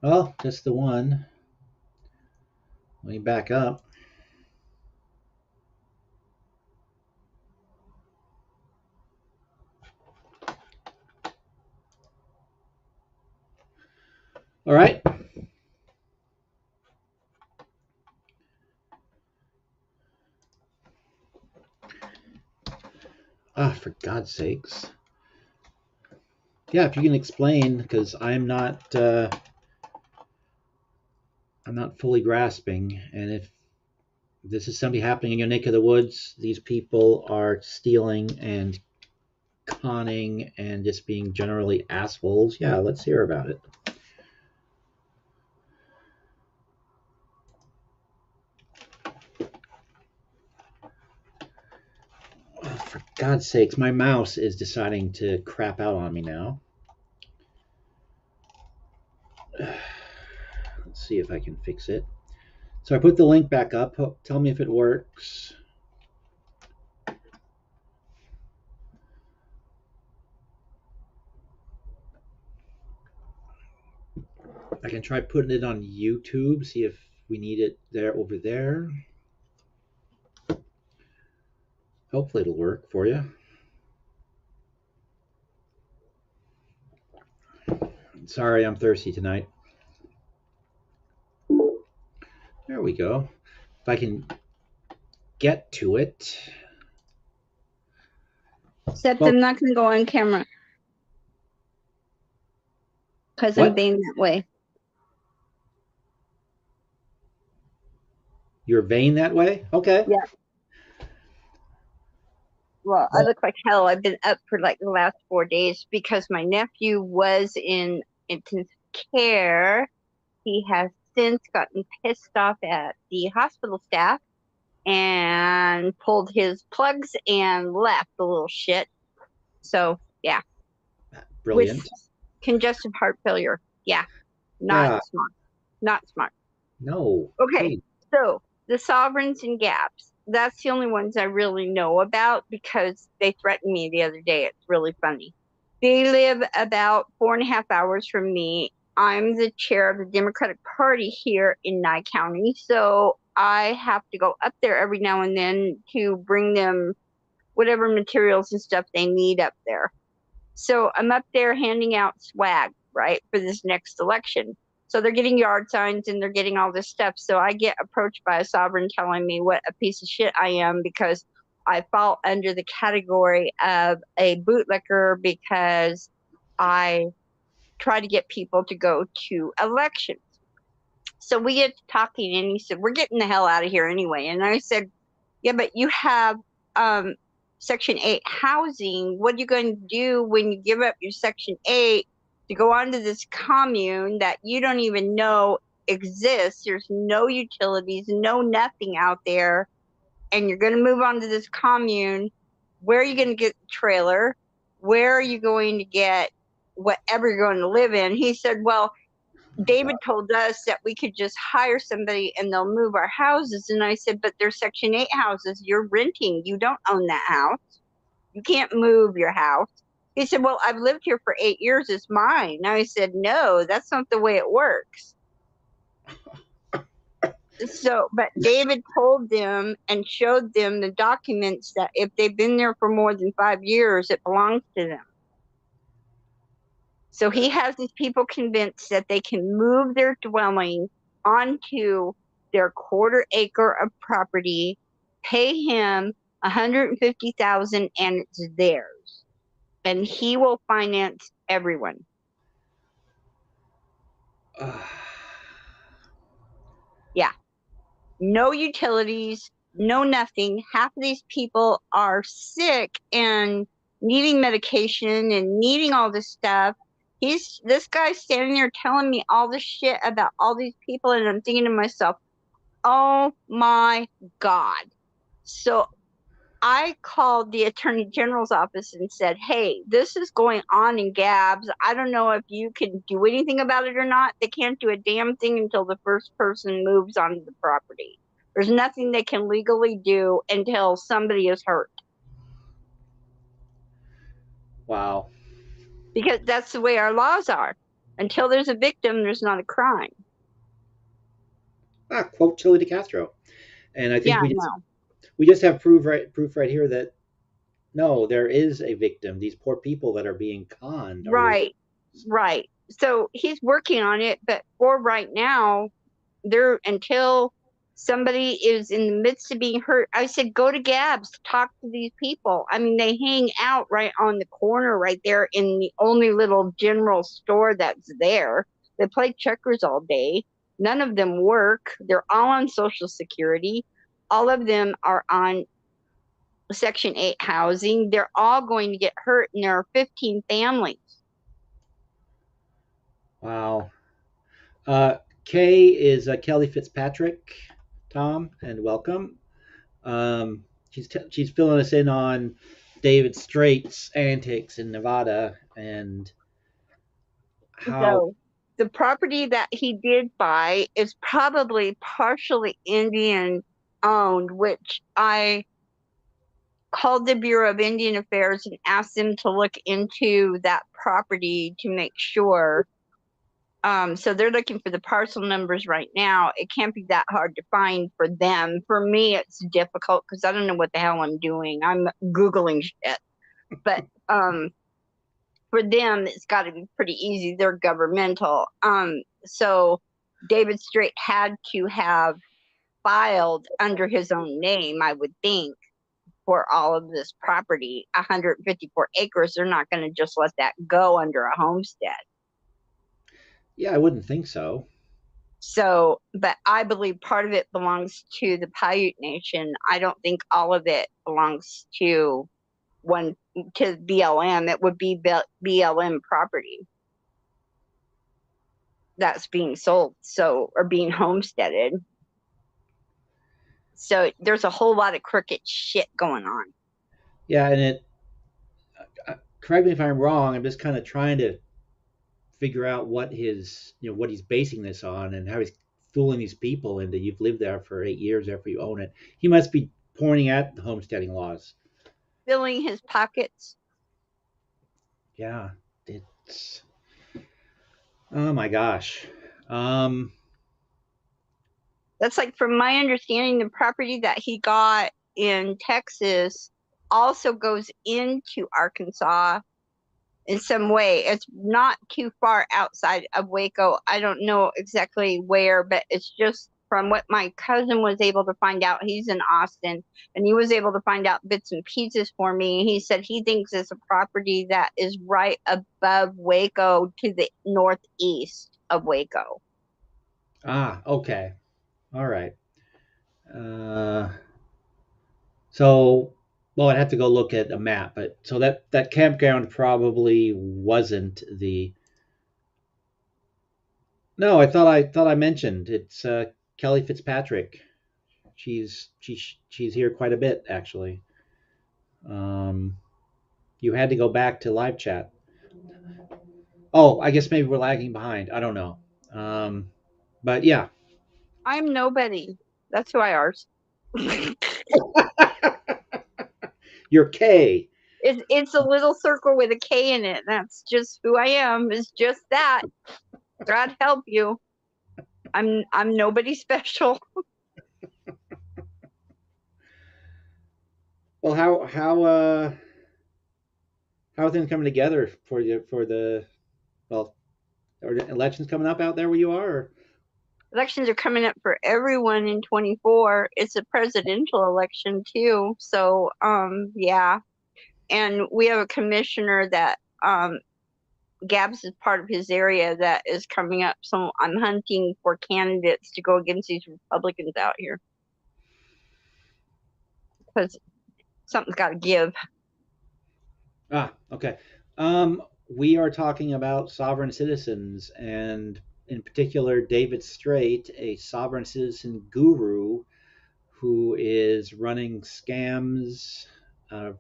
Well, just the one. Let me back up. All right. Ah, for God's sakes. Yeah, if you can explain, because I'm not fully grasping, and if this is something happening in your neck of the woods, these people are stealing and conning and just being generally assholes. Yeah, let's hear about it. Oh, for God's sakes, my mouse is deciding to crap out on me now. Let's see if I can fix it. So I put the link back up. Tell me if it works. I can try putting it on YouTube, see if we need it there over there. Hopefully it'll work for you. Sorry, I'm thirsty tonight. There we go. If I can get to it. Except I'm not going to go on camera because I'm being that way. You're vain that way? Okay. Yeah. Well, I Well, look like hell. I've been up for like the last 4 days because my nephew was in intensive care. He has since gotten pissed off at the hospital staff and pulled his plugs and left the little shit. So, yeah, with brilliant. congestive heart failure. Yeah, not Yeah. smart. Not smart. No. Okay, Please. so the sovereigns and gaps. That's the only ones I really know about because they threatened me the other day. It's really funny. They live about 4.5 hours from me. I'm the chair of the Democratic Party here in Nye County, so I have to go up there every now and then to bring them whatever materials and stuff they need up there. So I'm up there handing out swag, right, for this next election. So they're getting yard signs and they're getting all this stuff. So I get approached by a sovereign telling me what a piece of shit I am because I fall under the category of a bootlicker because I try to get people to go to elections. So we get talking and he said, "We're getting the hell out of here anyway." And I said, "Yeah, but you have um, Section 8 housing. What are you going to do when you give up your Section 8 to go onto this commune that you don't even know exists? There's no utilities, no nothing out there, and you're going to move on to this commune. Where are you going to get the trailer? Where are you going to get whatever you're going to live in?" He said, "Well, David told us that we could just hire somebody and they'll move our houses." And I said, "But they're Section 8 houses. You're renting. You don't own that house. You can't move your house." He said, "Well, I've lived here for 8 years. It's mine." I said, "No, that's not the way it works." So, but David told them and showed them the documents that if they've been there for more than 5 years, it belongs to them. So he has these people convinced that they can move their dwelling onto their quarter acre of property, pay him 150,000 and it's theirs. And he will finance everyone. Yeah. No utilities, no nothing. Half of these people are sick and needing medication and needing all this stuff. This guy's standing there telling me all this shit about all these people, and I'm thinking to myself, oh my God. So I called the Attorney General's office and said, "Hey, this is going on in Gabs. I don't know if you can do anything about it or not. They can't do a damn thing until the first person moves onto the property. There's nothing they can legally do until somebody is hurt Wow. because that's the way our laws are. Until there's a victim, there's not a crime." Quote Chili de Castro. And I think Yeah, we no. just have proof right here that no, there is a victim. These poor people that are being conned are the Right, right. So he's working on it, but for right now, there until somebody is in the midst of being hurt. I said, go to Gabs, talk to these people. I mean, they hang out right on the corner right there in the only little general store that's there. They play checkers all day. None of them work. They're all on Social Security. All of them are on Section 8 housing. They're all going to get hurt, and there are 15 families. wow. Uh, Kay is Kelly Fitzpatrick. Tom, and welcome. She's filling us in on David Straight's antics in Nevada and how. So the property that he did buy is probably partially Indian owned, which I called the Bureau of Indian Affairs and asked them to look into that property to make sure. So they're looking for the parcel numbers right now. It can't be that hard to find for them. For me, it's difficult because I don't know what the hell I'm doing. I'm Googling shit. But for them, it's got to be pretty easy. They're governmental. So David Strait had to have filed under his own name, I would think, for all of this property, 154 acres. They're not going to just let that go under a homestead. Yeah, I wouldn't think so. So, but I believe part of it belongs to the Paiute Nation. I don't think all of it belongs to one to BLM, it would be BLM property that's being sold, so, or being homesteaded. So there's a whole lot of crooked shit going on. Yeah, and correct me if I'm wrong. I'm just kind of trying to figure out what what he's basing this on and how he's fooling these people into you've lived there for 8 years after you own it. He must be pointing at the homesteading laws. Filling his pockets. Yeah, it's oh my gosh. Um, That's like, from my understanding, the property that he got in Texas also goes into Arkansas in some way. It's not too far outside of Waco. I don't know exactly where, but it's just from what my cousin was able to find out. He's in Austin, and he was able to find out bits and pieces for me. He said he thinks it's a property that is right above Waco to the northeast of Waco. okay. All right. Uh, so, well, I'd have to go look at a map, but so that campground probably wasn't the. No, I thought I mentioned it's Kelly Fitzpatrick. She's here quite a bit actually. Um, you had to go back to live chat. Oh, I guess maybe we're lagging behind. I don't know. Um, but yeah, I'm nobody. That's who I are. you're K. It's a little circle with a K in it. That's just who I am. It's just that. God help you. I'm nobody special. Well, how are things coming together for you for the well, are the elections coming up out there where you are? Or? Elections are coming up for everyone in 24. It's a presidential election too. So yeah. And we have a commissioner that Gabs is part of his area that is coming up. So I'm hunting for candidates to go against these Republicans out here because something's got to give. Okay. We are talking about sovereign citizens, and in particular, David Straight, a sovereign citizen guru who is running scams. Uh,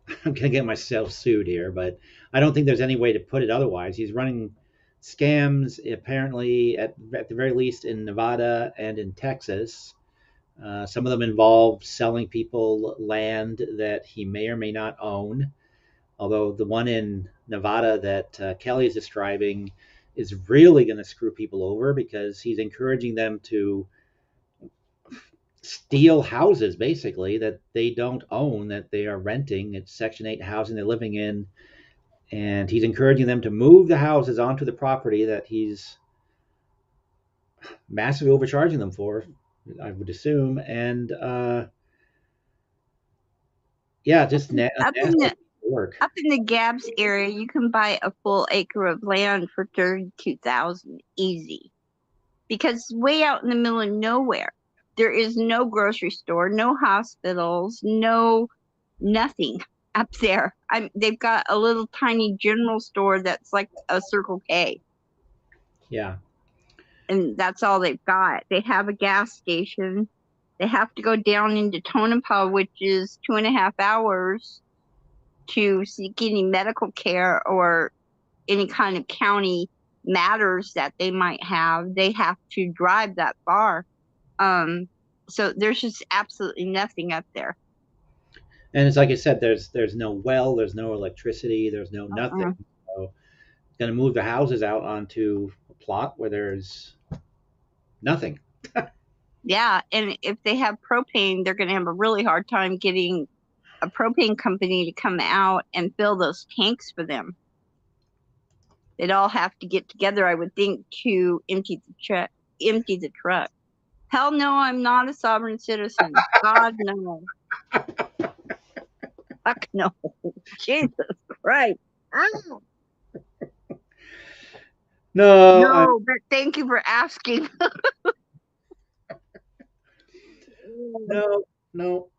I'm going to get myself sued here, but I don't think there's any way to put it otherwise. He's running scams, apparently, at the very least, in Nevada and in Texas. Some of them involve selling people land that he may or may not own. Although the one in Nevada that Kelly is describing is really going to screw people over because he's encouraging them to steal houses basically that they don't own, that they are renting. It's Section 8 housing they're living in. And he's encouraging them to move the houses onto the property that he's massively overcharging them for, I would assume. And yeah, just Up in nasty the work. Up in the Gabs area, you can buy a full acre of land for 32,000 easy. Because way out in the middle of nowhere, there is no grocery store, no hospitals, no nothing up there. They've got a little tiny general store that's like a Circle K, Yeah. and that's all they've got. They have a gas station. They have to go down into Tonopah, which is 2.5 hours to seek any medical care or any kind of county matters that they might have. They have to drive that far. Um, so there's just absolutely nothing up there. And it's like I said, there's no well, there's no electricity, there's no nothing. Uh-uh. So going to move the houses out onto a plot where there's nothing. Yeah, and if they have propane, they're going to have a really hard time getting a propane company to come out and fill those tanks for them. They'd all have to get together, I would think, to empty the truck. Empty the truck. Hell no, I'm not a sovereign citizen. God no. Fuck no. Jesus Christ. Ah. No, I'm No, but thank you for asking. no, no.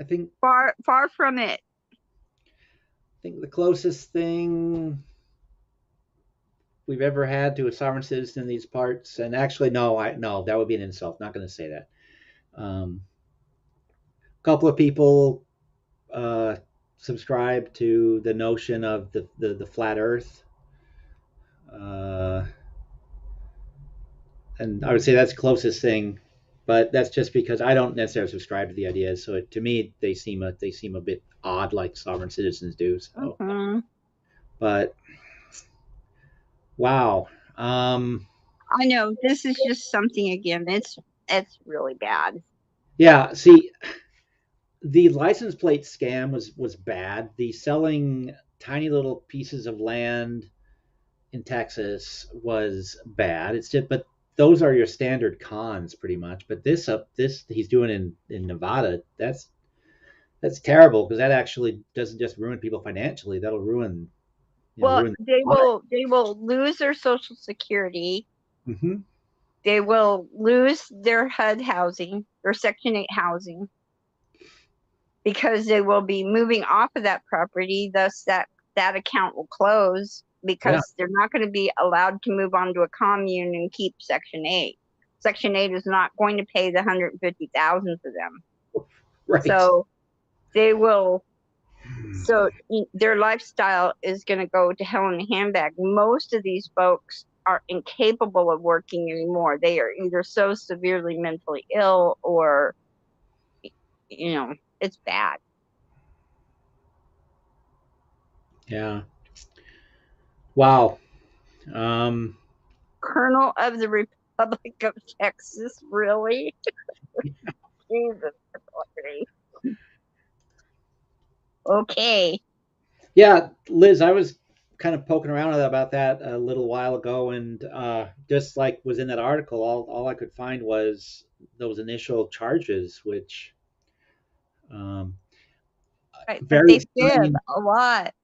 I think Far from it. the closest thing we've ever had to a sovereign citizen in these parts, and actually, no, that would be an insult. Not going to say that. A couple of people uh, subscribe to the notion of the flat Earth, uh, and I would say that's the closest thing. But that's just because I don't necessarily subscribe to the ideas. So to me, they seem a bit odd, like sovereign citizens do. So, Hmm. but wow, um, I know this is just something again. It's really bad. yeah. See, the license plate scam was bad. The selling tiny little pieces of land in Texas was bad. It's just, but those are your standard cons pretty much. But this he's doing in Nevada, that's terrible because that actually doesn't just ruin people financially. That'll ruin Well, ruin. they will lose their social security. Mm-hmm. They will lose their HUD housing, their Section 8 housing, because they will be moving off of that property. Thus, that account will close Yeah, because they're not going to be allowed to move on to a commune and keep Section 8. Section 8 is not going to pay the 150,000 for them. right. So they will so their lifestyle is going to go to hell in a handbag. Most of these folks are incapable of working anymore. They are either so severely mentally ill or, you know, it's bad. Yeah. Wow. Um, Colonel of the Republic of Texas, really? Jesus. Okay. yeah, Liz, I was kind of poking around about that a little while ago, and just like was in that article, all I could find was those initial charges, which um, Right. But very they fib strange. a lot.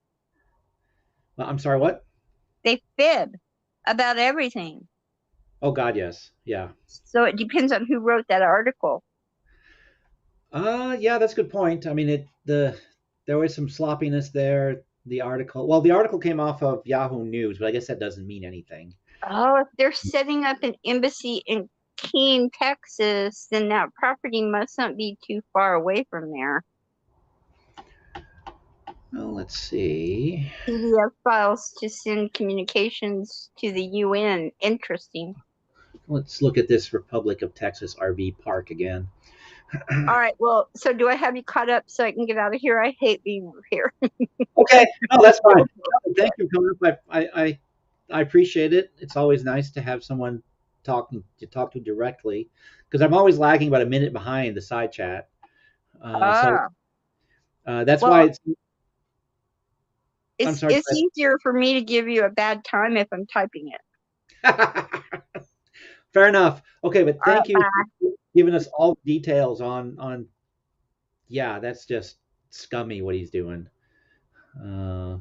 I'm sorry, what? They fib about everything. Oh God, yes, yeah. So it depends on who wrote that article. Yeah, that's a good point. I mean, there was some sloppiness there. The article came off of Yahoo News, but I guess that doesn't mean anything. Oh, if they're setting up an embassy in Keene, Texas, then that property must not be too far away from there. Well, let's see. PDF files to send communications to the UN. Interesting. Let's look at this Republic of Texas RV park again. All right. Well, so do I have you caught up so I can get out of here? I hate being here. Okay, no, that's fine. Thank you, Connor. I appreciate it. It's always nice to have someone talk to directly because I'm always lagging about a minute behind the side chat. So Ah, that's why well, it's. I'm it's sorry. it's easier for me to give you a bad time if I'm typing it. Fair enough. Okay, but All right, thank you bye. for giving us all the details on. Yeah, that's just scummy what he's doing.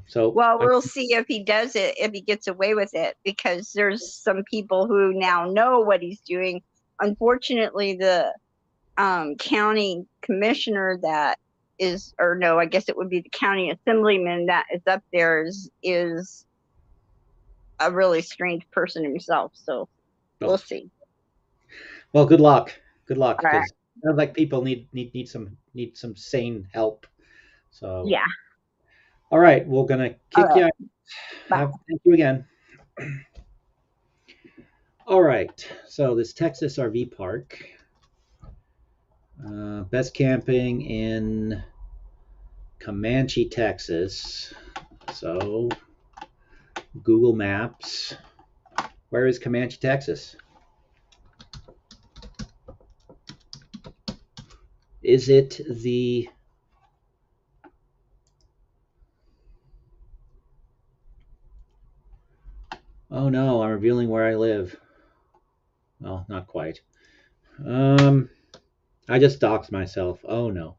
So Well, we'll see if he does it, if he gets away with it, because there's some people who now know what he's doing. Unfortunately, the county commissioner that is, or no, I guess it would be the county assemblyman that is up there is a really strange person himself. So we'll oh, see. well, good luck. Good luck, All right. because sounds like people need some sane help. So, Yeah. all right, we're gonna All kick right. you out. Bye. Thank you again. All right, so this Texas RV park, best camping in Comanche, Texas. So, Google Maps. Where is Comanche, Texas? Is it the Oh no, I'm revealing where I live. Well, not quite. Um, I just doxed myself. Oh no.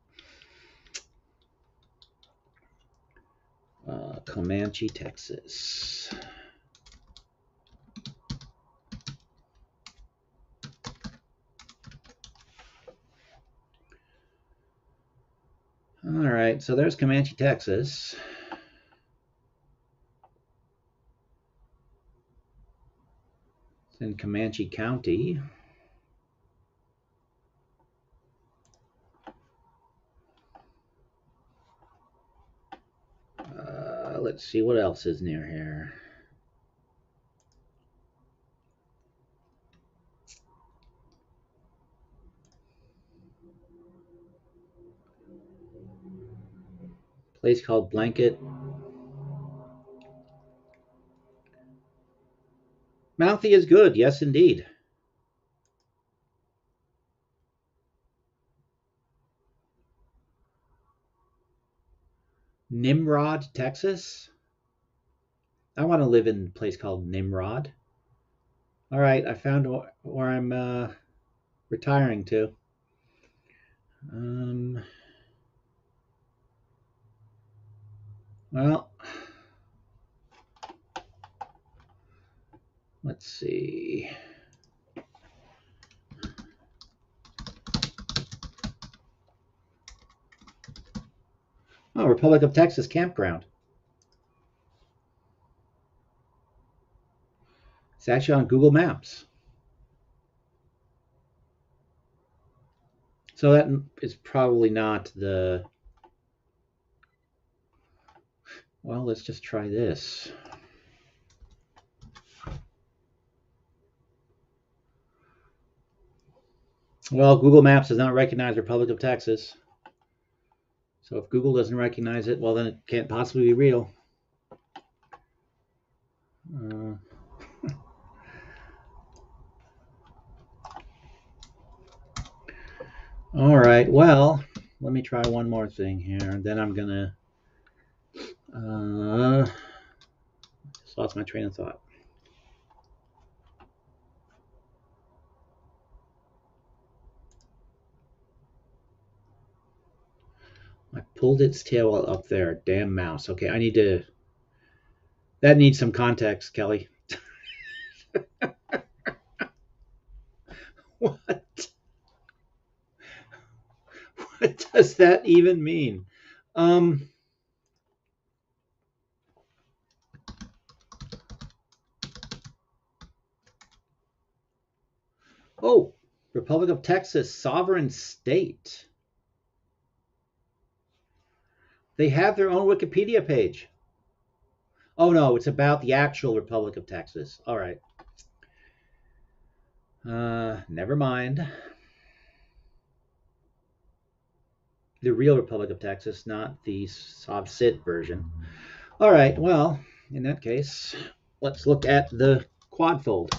Comanche, Texas. All right, so there's Comanche, Texas. It's in Comanche County. Let's see what else is near here. Place called Blanket. Mouthy is good, yes indeed. Nimrod, Texas. I want to live in a place called Nimrod. All right, I found where I'm retiring to. Well, let's see. Oh, Republic of Texas campground. It's actually on Google Maps. So that is probably not the. Well, let's just try this. Well, Google Maps does not recognize Republic of Texas. So if Google doesn't recognize it, well, then it can't possibly be real. All right, well, let me try one more thing here, and then I'm going to. Just lost my train of thought. I pulled its tail up there. Damn mouse. Okay, I need to. That needs some context, Kelly. What? What does that even mean? Oh, Republic of Texas, sovereign state. They have their own Wikipedia page. Oh no, it's about the actual Republic of Texas. All right. Never mind. The real Republic of Texas, not the Sovsit version. All right. Well, in that case, let's look at the quadfold.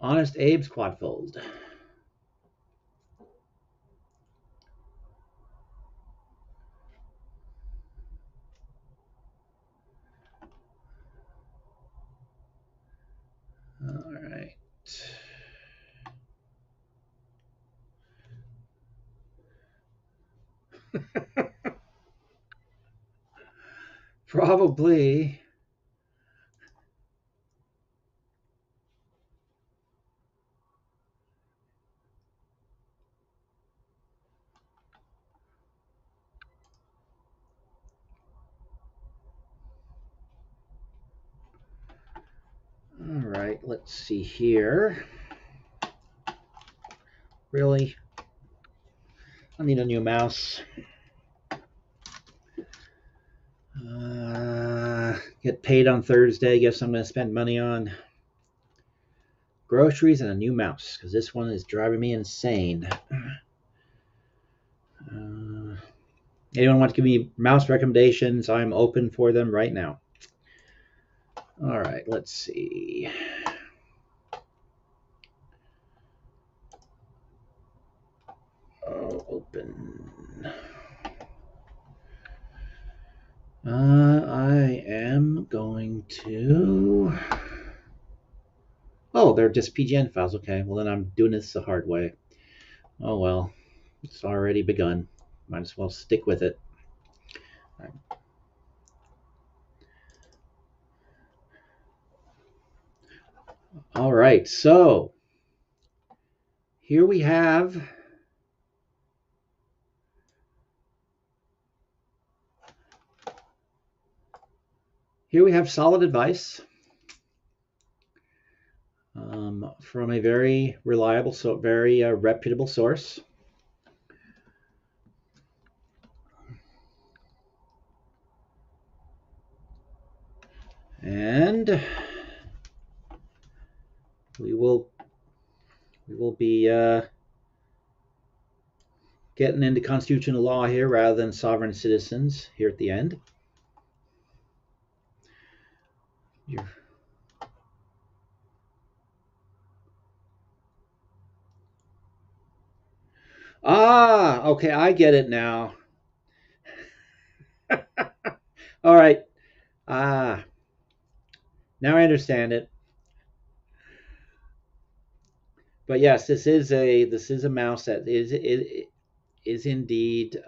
Honest Abe's quadfold. All right. Probably. All right, let's see here. Really? I need a new mouse. Get paid on Thursday. Guess I'm going to spend money on groceries and a new mouse because this one is driving me insane. Anyone want to give me mouse recommendations? I'm open for them right now. All right, let's see. Oh, open. I am going to. Oh, they're just PGN files. Okay, well then I'm doing this the hard way. Oh well, it's already begun. Might as well stick with it. All right, so here we have Here we have solid advice from a very reliable, very reputable source. And we will be getting into constitutional law here rather than sovereign citizens here at the end. Okay, I get it now. All right. Ah, now I understand it. But yes, this is a mouse that is indeed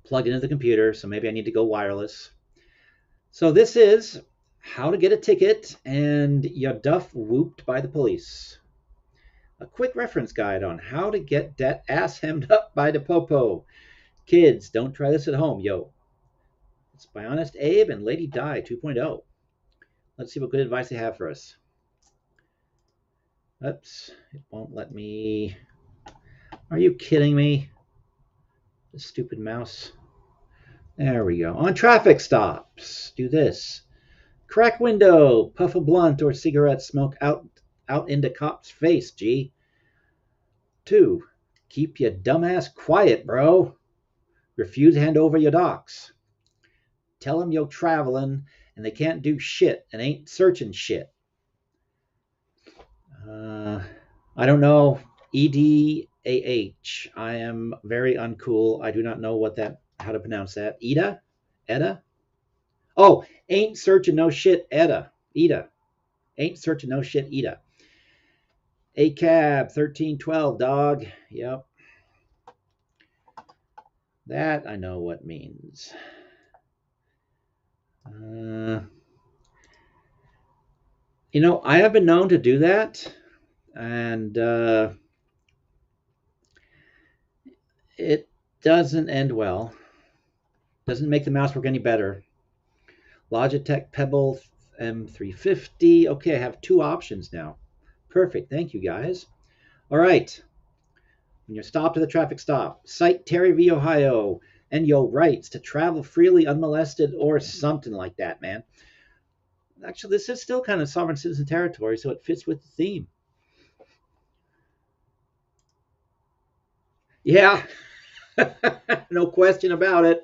plugged into the computer. So maybe I need to go wireless. So this is how to get a ticket and your duff whooped by the police. A quick reference guide on how to get that ass hemmed up by the popo. Kids, don't try this at home, yo. It's by Honest Abe and Lady Di 2.0. Let's see what good advice they have for us. Oops, it won't let me. Are you kidding me? This stupid mouse. There we go. On traffic stops, do this. Crack window, puff a blunt or cigarette smoke out into cop's face, G. 2. Keep your dumbass quiet, bro. Refuse to hand over your docs. Tell them you're traveling and they can't do shit and ain't searching shit. I don't know. EDAH. I am very uncool. I do not know how to pronounce that. Eda? Eda? Oh, ain't searching no shit, Eda. Eda. Ain't searching no shit, Eda. ACAB 1312, dog. Yep. That I know what means. I have been known to do that, and it doesn't end well. Doesn't make the mouse work any better. Logitech Pebble M350. Okay, I have 2 options now. Perfect. Thank you, guys. All right. When you stop to the traffic stop, cite Terry v. Ohio and your rights to travel freely unmolested or something like that, man. Actually, this is still kind of sovereign citizen territory, so it fits with the theme. Yeah, no question about it.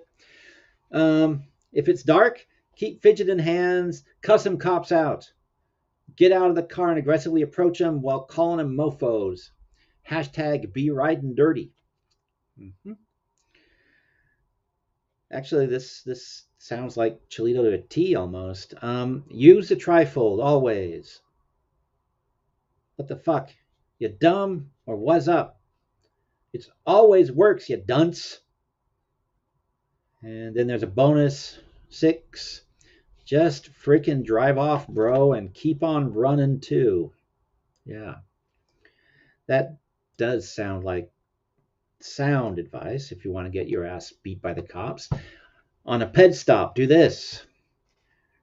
If it's dark, keep fidgeting hands, cuss them cops out. Get out of the car and aggressively approach them while calling them mofos. Hashtag be riding dirty. Mm-hmm. Actually, this sounds like Cholito to a T almost. Use the trifold always. What the fuck? You dumb or what's up? It always works, you dunce. And then there's a bonus 6. Just freaking drive off, bro, and keep on running too. Yeah. That does sound like sound advice if you want to get your ass beat by the cops. On a ped stop, do this.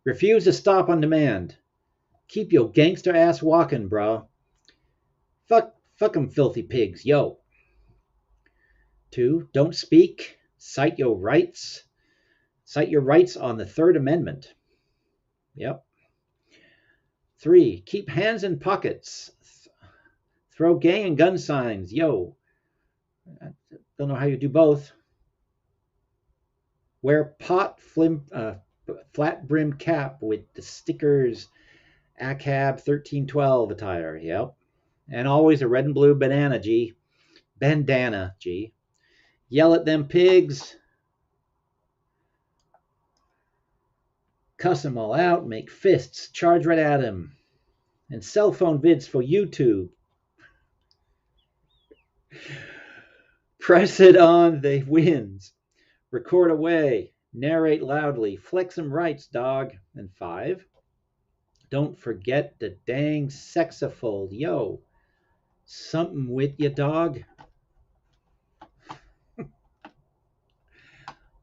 Refuse to stop on demand. Keep your gangster ass walking, bro. Fuck them filthy pigs, yo. 2. Don't speak. Cite your rights. Cite your rights on the Third Amendment. Yep. 3. Keep hands in pockets. Throw gang and gun signs, yo. I don't know how you do both. Wear flat brim cap with the stickers ACAB 1312 attire. Yep. And always a red and blue bandana, G. Bandana, G. Yell at them pigs. Cuss them all out. Make fists. Charge right at them. And cell phone vids for YouTube. Press it on the wins. Record away. Narrate loudly. Flex them rights, dog. And 5. Don't forget the dang sexafold. Yo. Something with you, dog.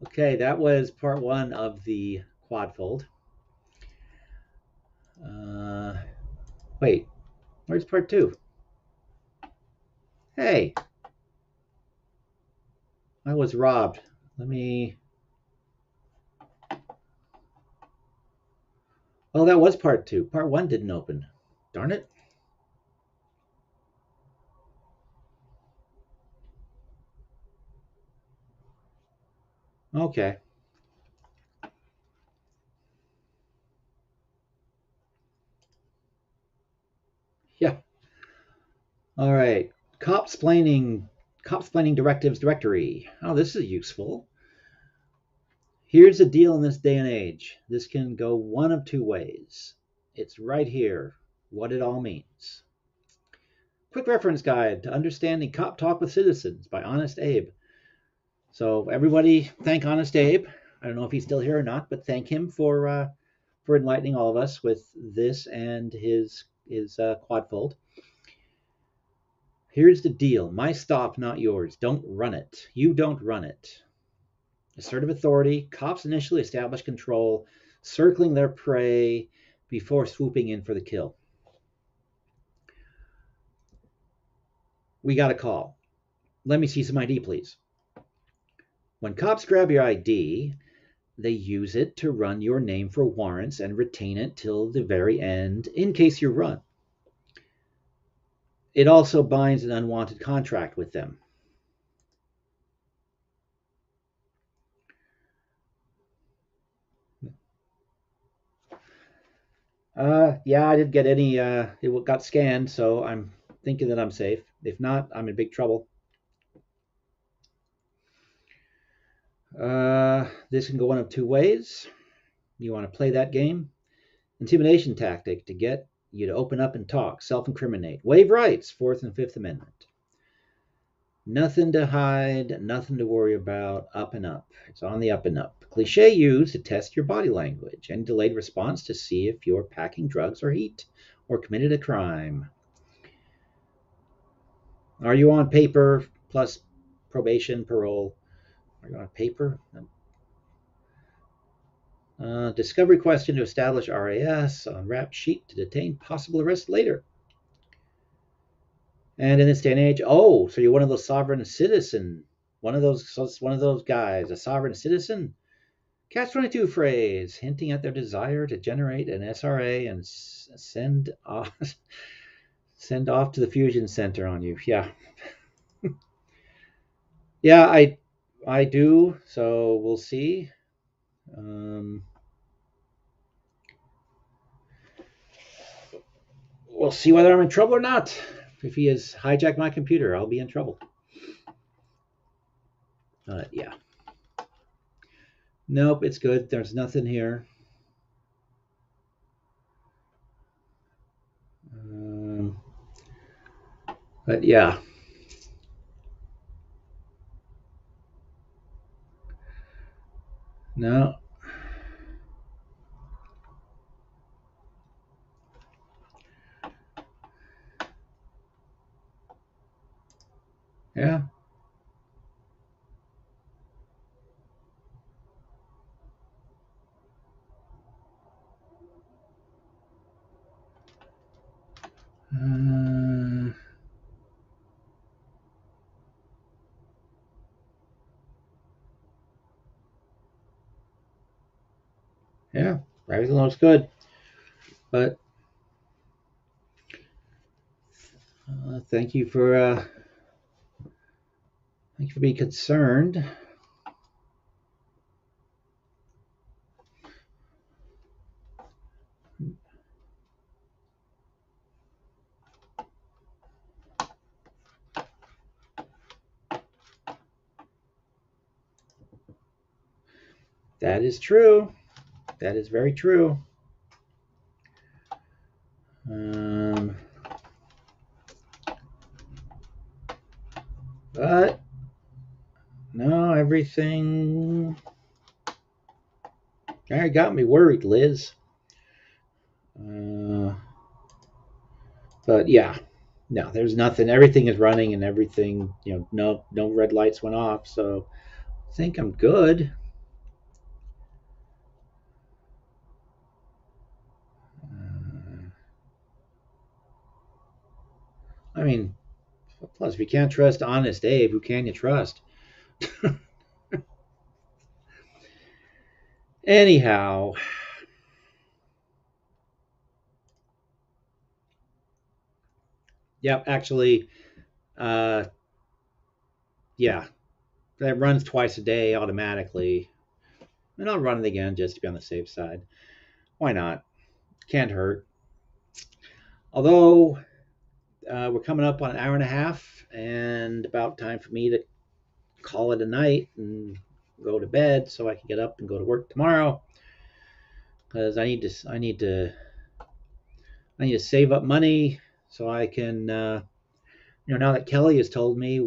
Okay, that was part one of the quadfold. Uh, wait, where's part two? Hey, I was robbed. Let me. Oh, that was part two. Part one didn't open. Darn it. Okay. Yeah. All right. Cop-splaining directives directory. Oh, this is useful. Here's the deal in this day and age. This can go one of two ways. It's right here. What it all means. Quick reference guide to understanding cop talk with citizens by Honest Abe. So everybody, thank Honest Abe. I don't know if he's still here or not, but thank him for enlightening all of us with this and his quadfold. Here's the deal: my stop, not yours. Don't run it. You don't run it. Assertive authority. Cops initially establish control, circling their prey before swooping in for the kill. We got a call. Let me see some ID, please. When cops grab your ID, they use it to run your name for warrants and retain it till the very end in case you're run. It also binds an unwanted contract with them. Yeah, I didn't get any. It got scanned, so I'm thinking that I'm safe. If not, I'm in big trouble. This can go one of two ways. You want to play that game? Intimidation tactic to get you to open up and talk, self-incriminate, waive rights, Fourth and Fifth Amendment. Nothing to hide, nothing to worry about. Up and up. It's on the up and up. Cliche used to test your body language and delayed response to see if you're packing drugs or heat or committed a crime. Are you on paper plus probation, parole? Are you on paper? Discovery question to establish RAS on rap sheet to detain possible arrest later. And in this day and age, oh, so you're one of those sovereign citizen, one of those guys, a sovereign citizen. Catch 22 phrase, hinting at their desire to generate an SRA and send off send off to the fusion center on you. Yeah, yeah, I do. So we'll see. We'll see whether I'm in trouble or not. If he has hijacked my computer, I'll be in trouble. Yeah. Nope, it's good. There's nothing here. But yeah. No. Yeah. Yeah. Everything looks good. But thank you for being concerned. That is true. That is very true. But no, everything. Got me worried, Liz. But yeah, no, there's nothing. Everything is running and everything. No red lights went off. So I think I'm good. Plus, if you can't trust Honest Abe, who can you trust? Anyhow, yep, actually, uh, yeah, that runs twice a day automatically. And I'll run it again just to be on the safe side. Why not? Can't hurt. Although we're coming up on an hour and a half, and about time for me to call it a night and go to bed so I can get up and go to work tomorrow. Because I need to save up money so I can, now that Kelly has told me uh,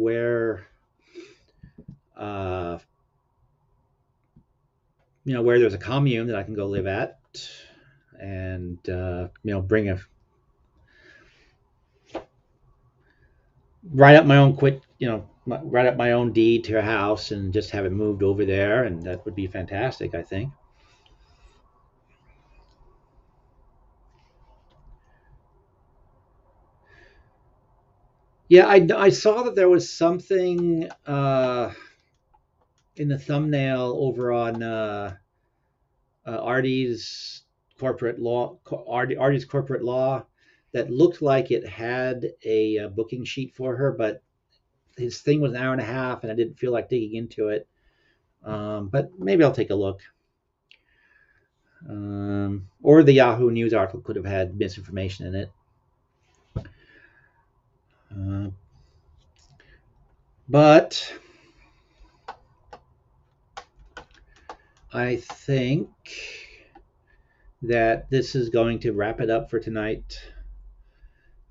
where there's a commune that I can go live at, and bring a write up my own write up my own deed to a house and just have it moved over there, and that would be fantastic, I think. Yeah, I saw that there was something in the thumbnail over on Artie's Artie's corporate law that looked like it had a booking sheet for her, but his thing was an hour and a half, and I didn't feel like digging into it. But maybe I'll take a look. Or the Yahoo News article could have had misinformation in it. Uh, but I think that this is going to wrap it up for tonight.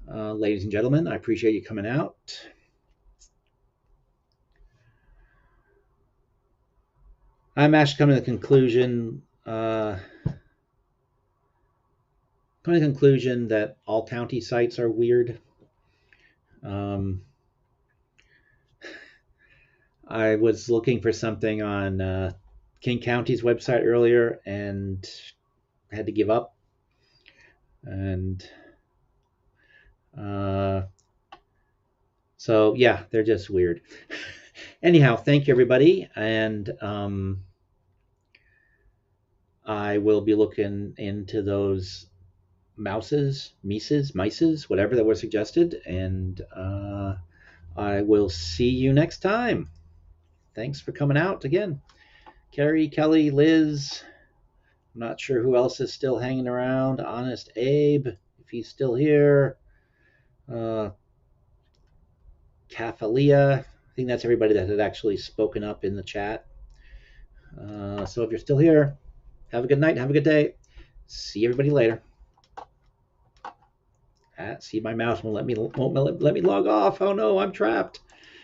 Ladies and gentlemen, I appreciate you coming out. I'm actually coming to the conclusion that all county sites are weird. Um, I was looking for something on King County's website earlier and had to give up. And so, yeah, they're just weird. Anyhow, thank you, everybody. And I will be looking into those mices, whatever that were suggested. And I will see you next time. Thanks for coming out again. Carrie, Kelly, Liz. I'm not sure who else is still hanging around. Honest Abe, if he's still here. Cathalia. I think that's everybody that had actually spoken up in the chat. So if you're still here, have a good night. Have a good day. See everybody later. See, my mouse won't let me log off. Oh no, I'm trapped.